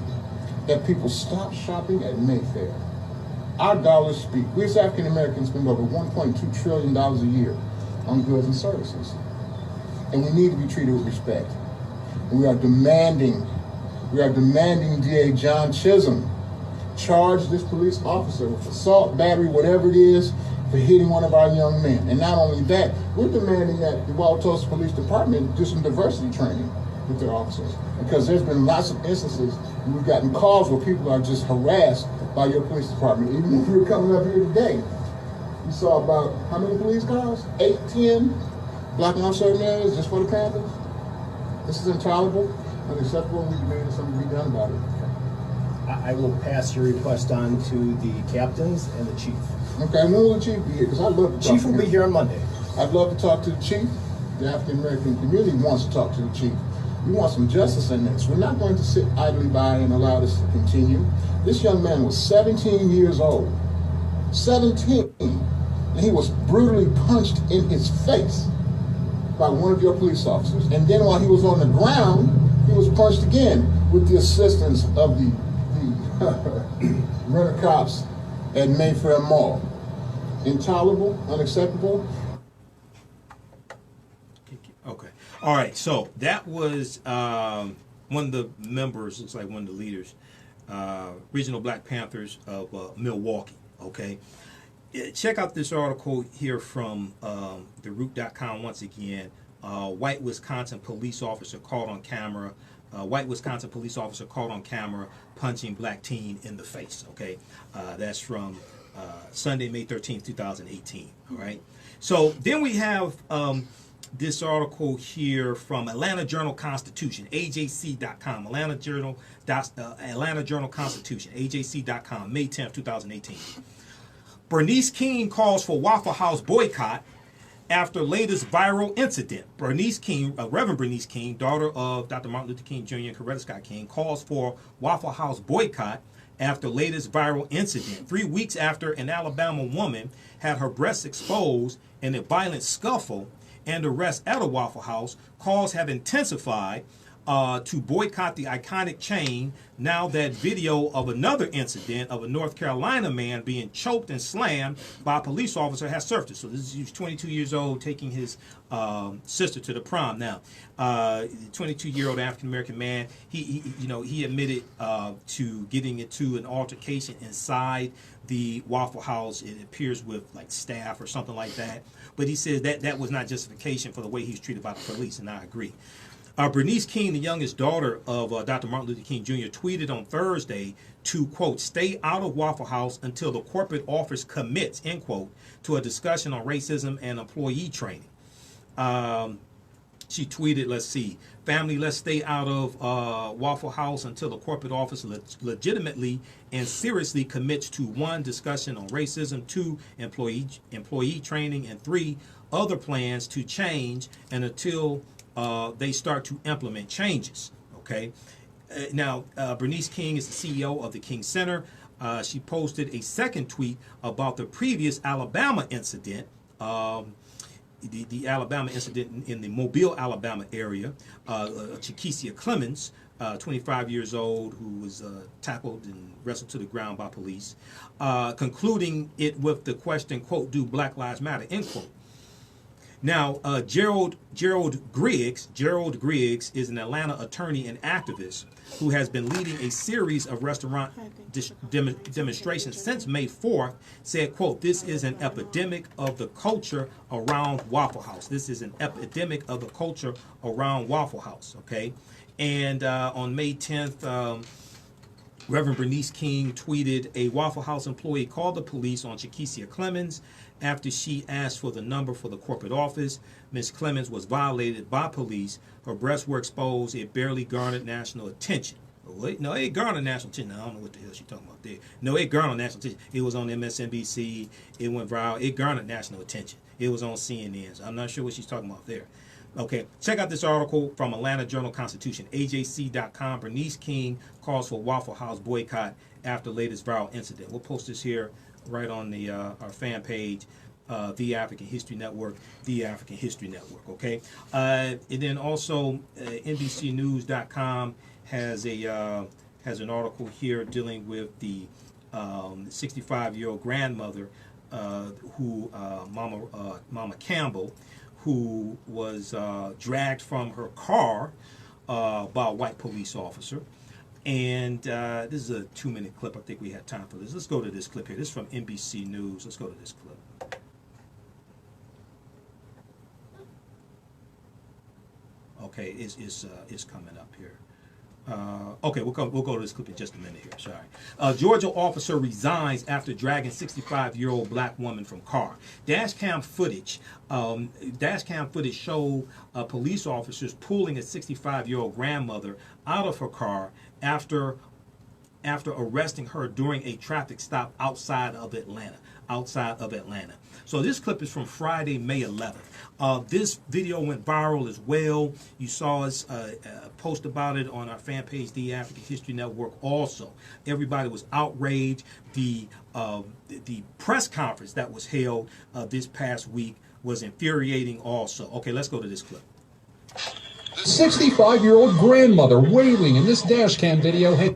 [SPEAKER 10] that people stop shopping at Mayfair. Our dollars speak. We as African Americans spend over $1.2 trillion a year on goods and services. And we need to be treated with respect. And we are demanding DA John Chisholm charge this police officer with assault, battery, whatever it is, for hitting one of our young men. And not only that, we're demanding that the Wauwatosa Police Department do some diversity training with their officers. Because there's been lots of instances where we've gotten calls where people are just harassed by your police department. Even if we were coming up here today, we saw about how many police cars? 8, 10 blocking off certain areas just for the Panthers. This is intolerable, unacceptable, and we demand something be done about it.
[SPEAKER 11] I will pass your request on to the captains and the chief.
[SPEAKER 10] Okay, when will the chief be here? Because I'd love to talk to him.
[SPEAKER 11] Chief will be here on Monday.
[SPEAKER 10] I'd love to talk to the chief. The African American community wants to talk to the chief. We want some justice in this. We're not going to sit idly by and allow this to continue. This young man was 17 years old. 17. And he was brutally punched in his face by one of your police officers. And then while he was on the ground, he was punched again with the assistance of the renter cops at Mayfair Mall. Intolerable, unacceptable.
[SPEAKER 1] Okay. All right. So that was one of the members, looks like one of the leaders, Regional Black Panthers of Milwaukee. Okay. Check out this article here from theroot.com once again. White Wisconsin police officer caught on camera. White Wisconsin police officer caught on camera punching black teen in the face. Okay. That's from Sunday, May 13th, 2018. All right. So then we have this article here from Atlanta Journal Constitution, AJC.com, Atlanta Journal Constitution, AJC.com, May 10th, 2018. Bernice King calls for Waffle House boycott after latest viral incident. Bernice King, Reverend Bernice King, daughter of Dr. Martin Luther King Jr. and Coretta Scott King, calls for Waffle House boycott after latest viral incident. 3 weeks after an Alabama woman had her breasts exposed in a violent scuffle and arrest at a Waffle House, calls have intensified to boycott the iconic chain now that video of another incident of a North Carolina man being choked and slammed by a police officer has surfaced. So this is, he's 22 years old, taking his sister to the prom. Now, 22-year-old African-American man, he admitted to getting into an altercation inside the Waffle House. It appears with like staff or something like that. But he says that was not justification for the way he was treated by the police, and I agree. Bernice King, the youngest daughter of Dr. Martin Luther King Jr., tweeted on Thursday to, quote, stay out of Waffle House until the corporate office commits, end quote, to a discussion on racism and employee training. She tweeted, let's see, family, let's stay out of Waffle House until the corporate office legitimately and seriously commits to 1, discussion on racism, 2, employee training, and 3, other plans to change, and until they start to implement changes. Okay. Now, Bernice King is the CEO of the King Center. She posted a second tweet about the previous Alabama incident, the Alabama incident in the Mobile, Alabama area. Chiquissia Clemens, 25 years old, who was tackled and wrestled to the ground by police, concluding it with the question, quote, do Black Lives Matter, end quote. Now, Gerald Griggs is an Atlanta attorney and activist who has been leading a series of restaurant demonstrations since May 4th, said, quote, this is an epidemic of the culture around Waffle House. This is an epidemic of the culture around Waffle House, okay? And on May 10th, Reverend Bernice King tweeted, a Waffle House employee called the police on Chiquissia Clemens after she asked for the number for the corporate office. Ms. Clemens was violated by police. Her breasts were exposed. It barely garnered national attention. Wait, no, it garnered national attention. I don't know what the hell she's talking about there. No, it garnered national attention. It was on MSNBC. It went viral. It garnered national attention. It was on CNN. So I'm not sure what she's talking about there. Okay, check out this article from Atlanta Journal-Constitution, AJC.com. Bernice King calls for Waffle House boycott after latest viral incident. We'll post this here right on the our fan page, The African History Network, The African History Network, okay? And then also NBCnews.com has an article here dealing with the 65-year-old grandmother who Mama Campbell, who was dragged from her car by a white police officer. And this is a 2-minute clip. I think we had time for this. Let's go to this clip here. This is from NBC News. Let's go to this clip. Okay, it's coming up here. Okay, we'll go to this clip in just a minute here. Sorry. Georgia officer resigns after dragging 65-year-old black woman from car. Dash cam footage showed police officers pulling a 65-year-old grandmother out of her car after arresting her during a traffic stop outside of Atlanta. So this clip is from Friday, May 11th. This video went viral as well. You saw us post about it on our fan page, The African History Network. Also, everybody was outraged. The press conference that was held this past week was infuriating also. Okay, let's go to this clip.
[SPEAKER 12] The 65-year-old grandmother wailing in this dash cam video had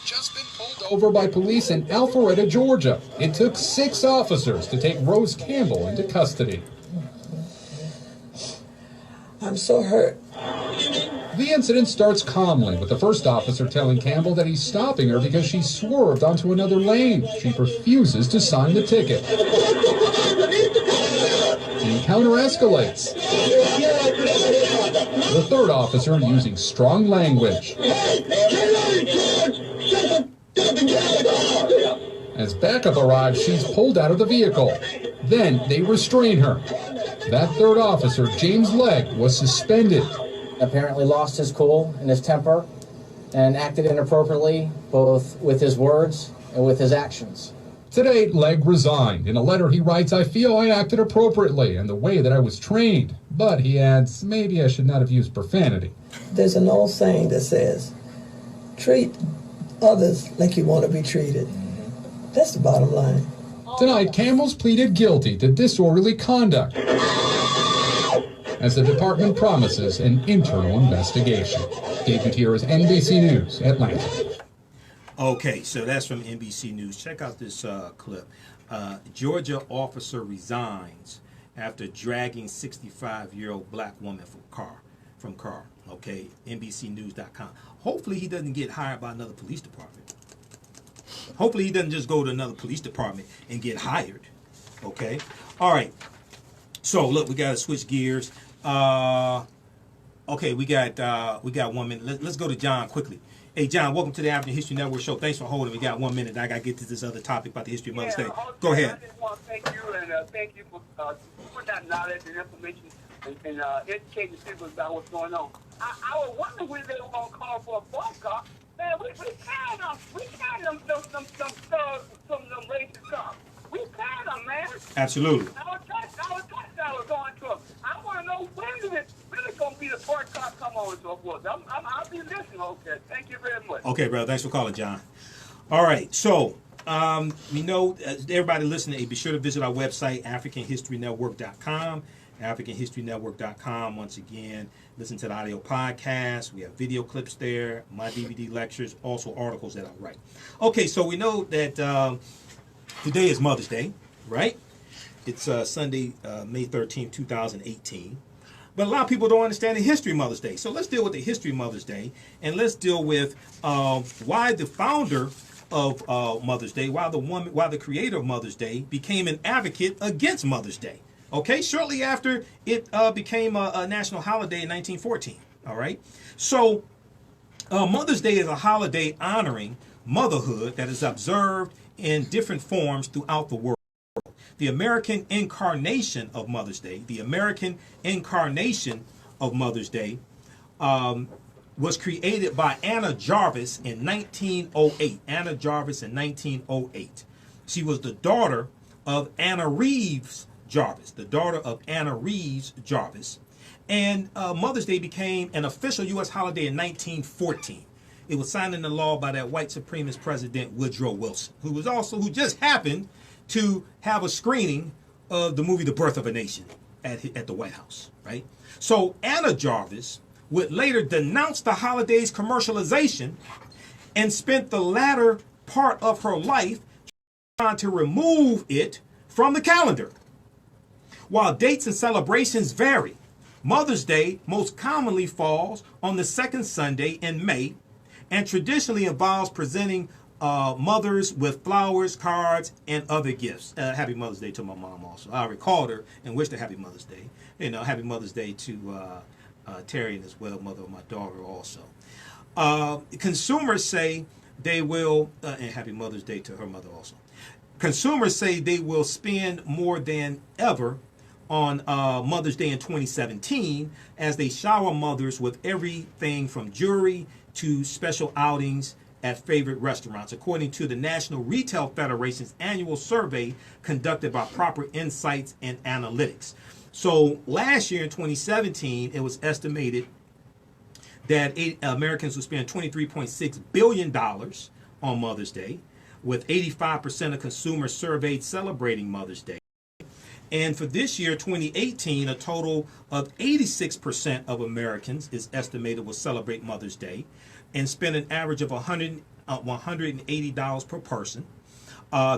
[SPEAKER 12] just been pulled over by police in Alpharetta, Georgia. It took 6 officers to take Rose Campbell into custody.
[SPEAKER 7] I'm so hurt.
[SPEAKER 12] The incident starts calmly, with the first officer telling Campbell that he's stopping her because she swerved onto another lane. She refuses to sign the ticket. The encounter escalates. The third officer using strong language. As backup arrives, she's pulled out of the vehicle. Then they restrain her. That third officer, James Legg, was suspended.
[SPEAKER 13] Apparently lost his cool and his temper and acted inappropriately both with his words and with his actions.
[SPEAKER 12] Today, Legg resigned. In a letter he writes, I feel I acted appropriately in the way that I was trained. But, he adds, maybe I should not have used profanity.
[SPEAKER 7] There's an old saying that says, treat others like you want to be treated. That's the bottom line.
[SPEAKER 12] Tonight, Campbell's pleaded guilty to disorderly conduct. as the department promises an internal investigation. Dave Gutierrez, NBC News, Atlanta.
[SPEAKER 1] Okay, so that's from NBC News. Check out this clip. Georgia officer resigns after dragging 65-year-old black woman from car. Okay, NBCnews.com. Hopefully he doesn't get hired by another police department. Hopefully he doesn't just go to another police department and get hired. Okay, all right. So look, we got to switch gears. Okay, we got 1 minute. Let's go to John quickly. Hey, John, welcome to the African History Network show. Thanks for holding. We got 1 minute. I got to get to this other topic about the history of Mother's Day. Go ahead.
[SPEAKER 14] I just want to thank you and thank you for putting that knowledge and information and educating people about what's going on. I was wondering when they were going to call for a boycott. Man, we tired of them racist cops. We tired of them, man.
[SPEAKER 1] Absolutely.
[SPEAKER 14] Our touchdown was going to them. I want to know when is it really going to be the boycott come on and so forth. I'll be listening. Okay. Thank you very much.
[SPEAKER 1] Okay, brother. Thanks for calling, John. All right. So, we know everybody listening, be sure to visit our website, AfricanHistoryNetwork.com. AfricanHistoryNetwork.com. Once again, listen to the audio podcast. We have video clips there, my DVD lectures, also articles that I write. Okay, so we know that today is Mother's Day, right? It's Sunday, May 13th, 2018. But a lot of people don't understand the history of Mother's Day. So let's deal with the history of Mother's Day, and let's deal with why the founder of Mother's Day, why the creator of Mother's Day became an advocate against Mother's Day. Okay, shortly after it became a national holiday in 1914. All right, so Mother's Day is a holiday honoring motherhood that is observed in different forms throughout the world. The American incarnation of Mother's Day, was created by Anna Jarvis in 1908. Anna Jarvis in 1908. She was the daughter of Anna Reeves Jarvis, And Mother's Day became an official U.S. holiday in 1914. It was signed into law by that white supremacist president Woodrow Wilson, who just happened to have a screening of the movie The Birth of a Nation at the White House, right? So Anna Jarvis would later denounce the holiday's commercialization and spent the latter part of her life trying to remove it from the calendar. While dates and celebrations vary, Mother's Day most commonly falls on the second Sunday in May and traditionally involves presenting mothers with flowers, cards, and other gifts. Happy Mother's Day to my mom also. I recalled her and wished her Happy Mother's Day. Happy Mother's Day to Terry as well, mother of my daughter also. Consumers say they will, and Happy Mother's Day to her mother also. Consumers say they will spend more than ever on Mother's Day in 2017 as they shower mothers with everything from jewelry to special outings at favorite restaurants, according to the National Retail Federation's annual survey conducted by Proper Insights and Analytics. So last year in 2017, it was estimated that Americans would spend $23.6 billion on Mother's Day, with 85% of consumers surveyed celebrating Mother's Day. And for this year, 2018, a total of 86% of Americans is estimated will celebrate Mother's Day and spend an average of $180 per person.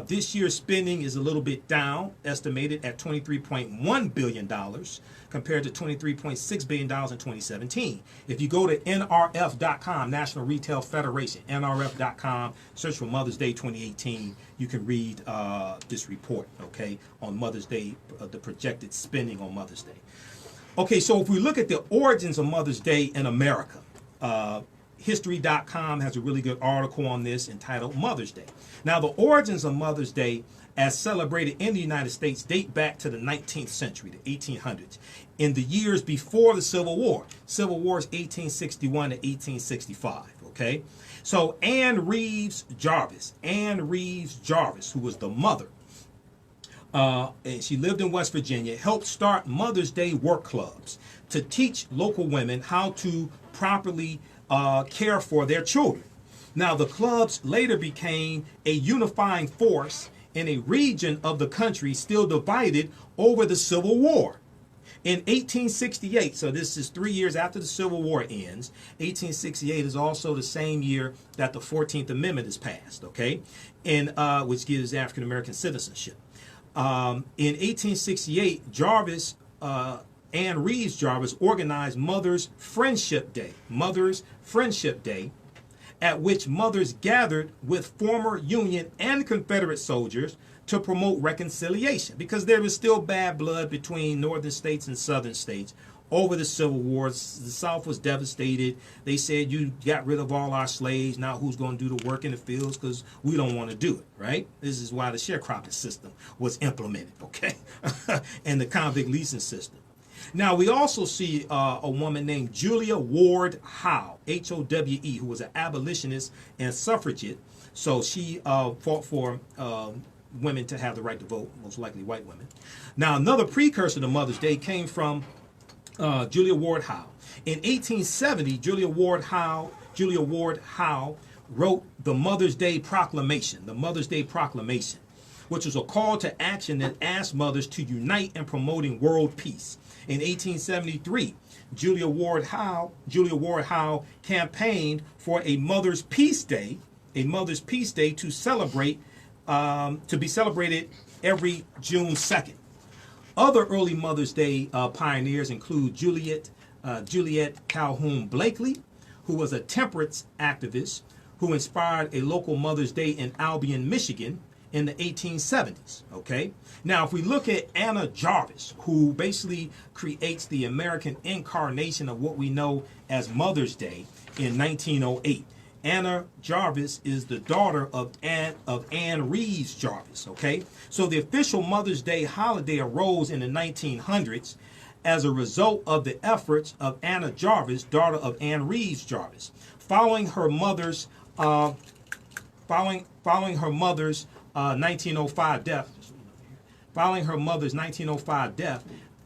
[SPEAKER 1] This year's spending is a little bit down, estimated at $23.1 billion compared to $23.6 billion in 2017. If you go to NRF.com, National Retail Federation, NRF.com, search for Mother's Day 2018, you can read this report, okay, on Mother's Day, the projected spending on Mother's Day. Okay, so if we look at the origins of Mother's Day in America, History.com has a really good article on this entitled Mother's Day. Now, the origins of Mother's Day as celebrated in the United States date back to the 19th century, the 1800s, in the years before the Civil War. Civil War is 1861 to 1865, okay? So Anne Reeves Jarvis, who was the mother, and she lived in West Virginia, helped start Mother's Day work clubs to teach local women how to properly care for their children. Now, the clubs later became a unifying force in a region of the country still divided over the Civil War. In 1868, so this is 3 years after the Civil War ends, 1868 is also the same year that the 14th Amendment is passed, okay, and which gives African American citizenship. In 1868, Jarvis, Ann Reeves Jarvis organized Mother's Friendship Day, at which mothers gathered with former Union and Confederate soldiers to promote reconciliation, because there was still bad blood between northern states and southern states over the Civil War. The South was devastated. They said, you got rid of all our slaves, now who's going to do the work in the fields, because we don't want to do it, right? This is why the sharecropping system was implemented, okay, and the convict leasing system. Now, we also see a woman named Julia Ward Howe, H-O-W-E, who was an abolitionist and suffragette. So she fought for women to have the right to vote, most likely white women. Now, another precursor to Mother's Day came from Julia Ward Howe. In 1870, Julia Ward Howe wrote the Mother's Day Proclamation, which was a call to action that asked mothers to unite in promoting world peace. In 1873, Julia Ward Howe campaigned for a Mother's Peace Day, to celebrate, to be celebrated every June 2nd. Other early Mother's Day pioneers include Juliet Calhoun Blakely, who was a temperance activist who inspired a local Mother's Day in Albion, Michigan, in the 1870s, okay? Now, if we look at Anna Jarvis, who basically creates the American incarnation of what we know as Mother's Day in 1908. Anna Jarvis is the daughter of Ann Reeves Jarvis, okay? So the official Mother's Day holiday arose in the 1900s as a result of the efforts of Anna Jarvis, daughter of Ann Reeves Jarvis. Following her mother's 1905 death,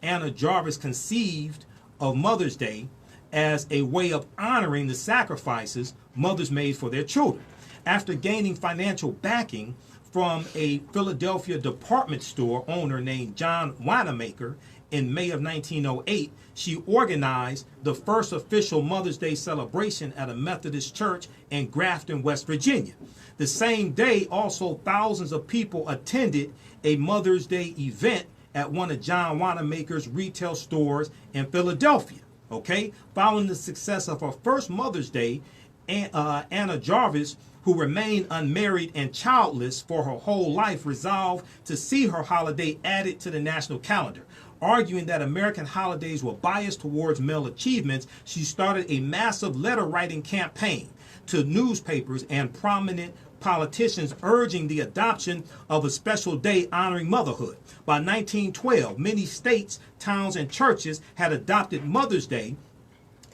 [SPEAKER 1] Anna Jarvis conceived of Mother's Day as a way of honoring the sacrifices mothers made for their children. After gaining financial backing from a Philadelphia department store owner named John Wanamaker in May of 1908, she organized the first official Mother's Day celebration at a Methodist church in Grafton, West Virginia. The same day, also, thousands of people attended a Mother's Day event at one of John Wanamaker's retail stores in Philadelphia. Okay, following the success of her first Mother's Day, Anna Jarvis, who remained unmarried and childless for her whole life, resolved to see her holiday added to the national calendar. Arguing that American holidays were biased towards male achievements, she started a massive letter-writing campaign to newspapers and prominent politicians urging the adoption of a special day honoring motherhood. By 1912, many states, towns, and churches had adopted Mother's Day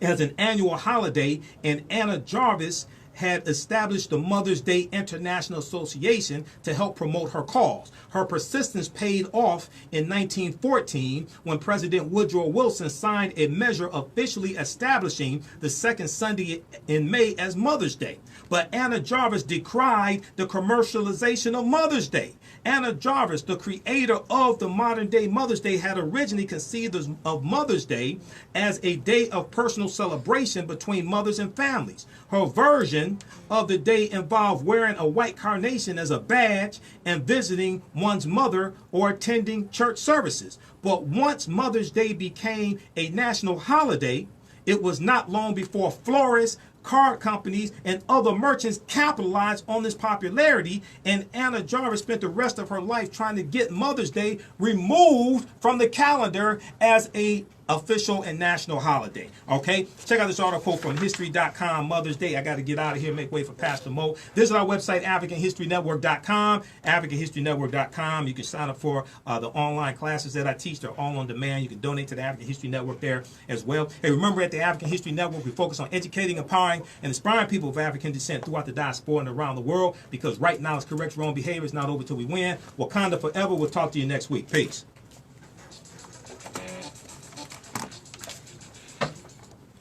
[SPEAKER 1] as an annual holiday, and Anna Jarvis had established the Mother's Day International Association to help promote her cause. Her persistence paid off in 1914 when President Woodrow Wilson signed a measure officially establishing the second Sunday in May as Mother's Day. But Anna Jarvis decried the commercialization of Mother's Day. Anna Jarvis, the creator of the modern day Mother's Day, had originally conceived of Mother's Day as a day of personal celebration between mothers and families. Her version of the day involved wearing a white carnation as a badge and visiting one's mother or attending church services. But once Mother's Day became a national holiday, it was not long before florists, card companies, and other merchants capitalized on this popularity, and Anna Jarvis spent the rest of her life trying to get Mother's Day removed from the calendar as a official and national holiday. Okay, check out this article from history.com, Mother's Day. I got to get out of here, make way for Pastor Mo. Visit our website, AfricanHistoryNetwork.com, AfricanHistoryNetwork.com. You can sign up for the online classes that I teach. They're all on demand. You can donate to the African History Network there as well. Hey, remember, at the African History Network, we focus on educating, empowering, and inspiring people of African descent throughout the diaspora and around the world, because right now it's correct wrong behavior. It's not over till we win. Wakanda forever. We'll talk to you next week. Peace.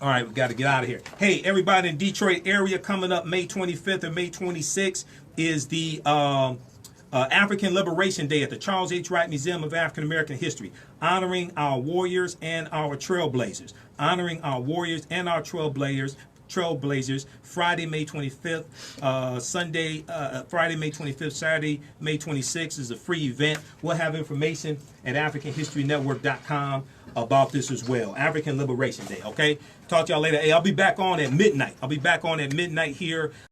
[SPEAKER 1] All right, we got to get out of here. Hey, everybody in Detroit area, coming up May 25th and May 26th is the African Liberation Day at the Charles H. Wright Museum of African American History, honoring our warriors and our trailblazers. Honoring our warriors and our trailblazers, Friday, May 25th, Friday, May 25th, Saturday, May 26th is a free event. We'll have information at AfricanHistoryNetwork.com about this as well. African Liberation Day, okay? Talk to y'all later. Hey, I'll be back on at midnight. Here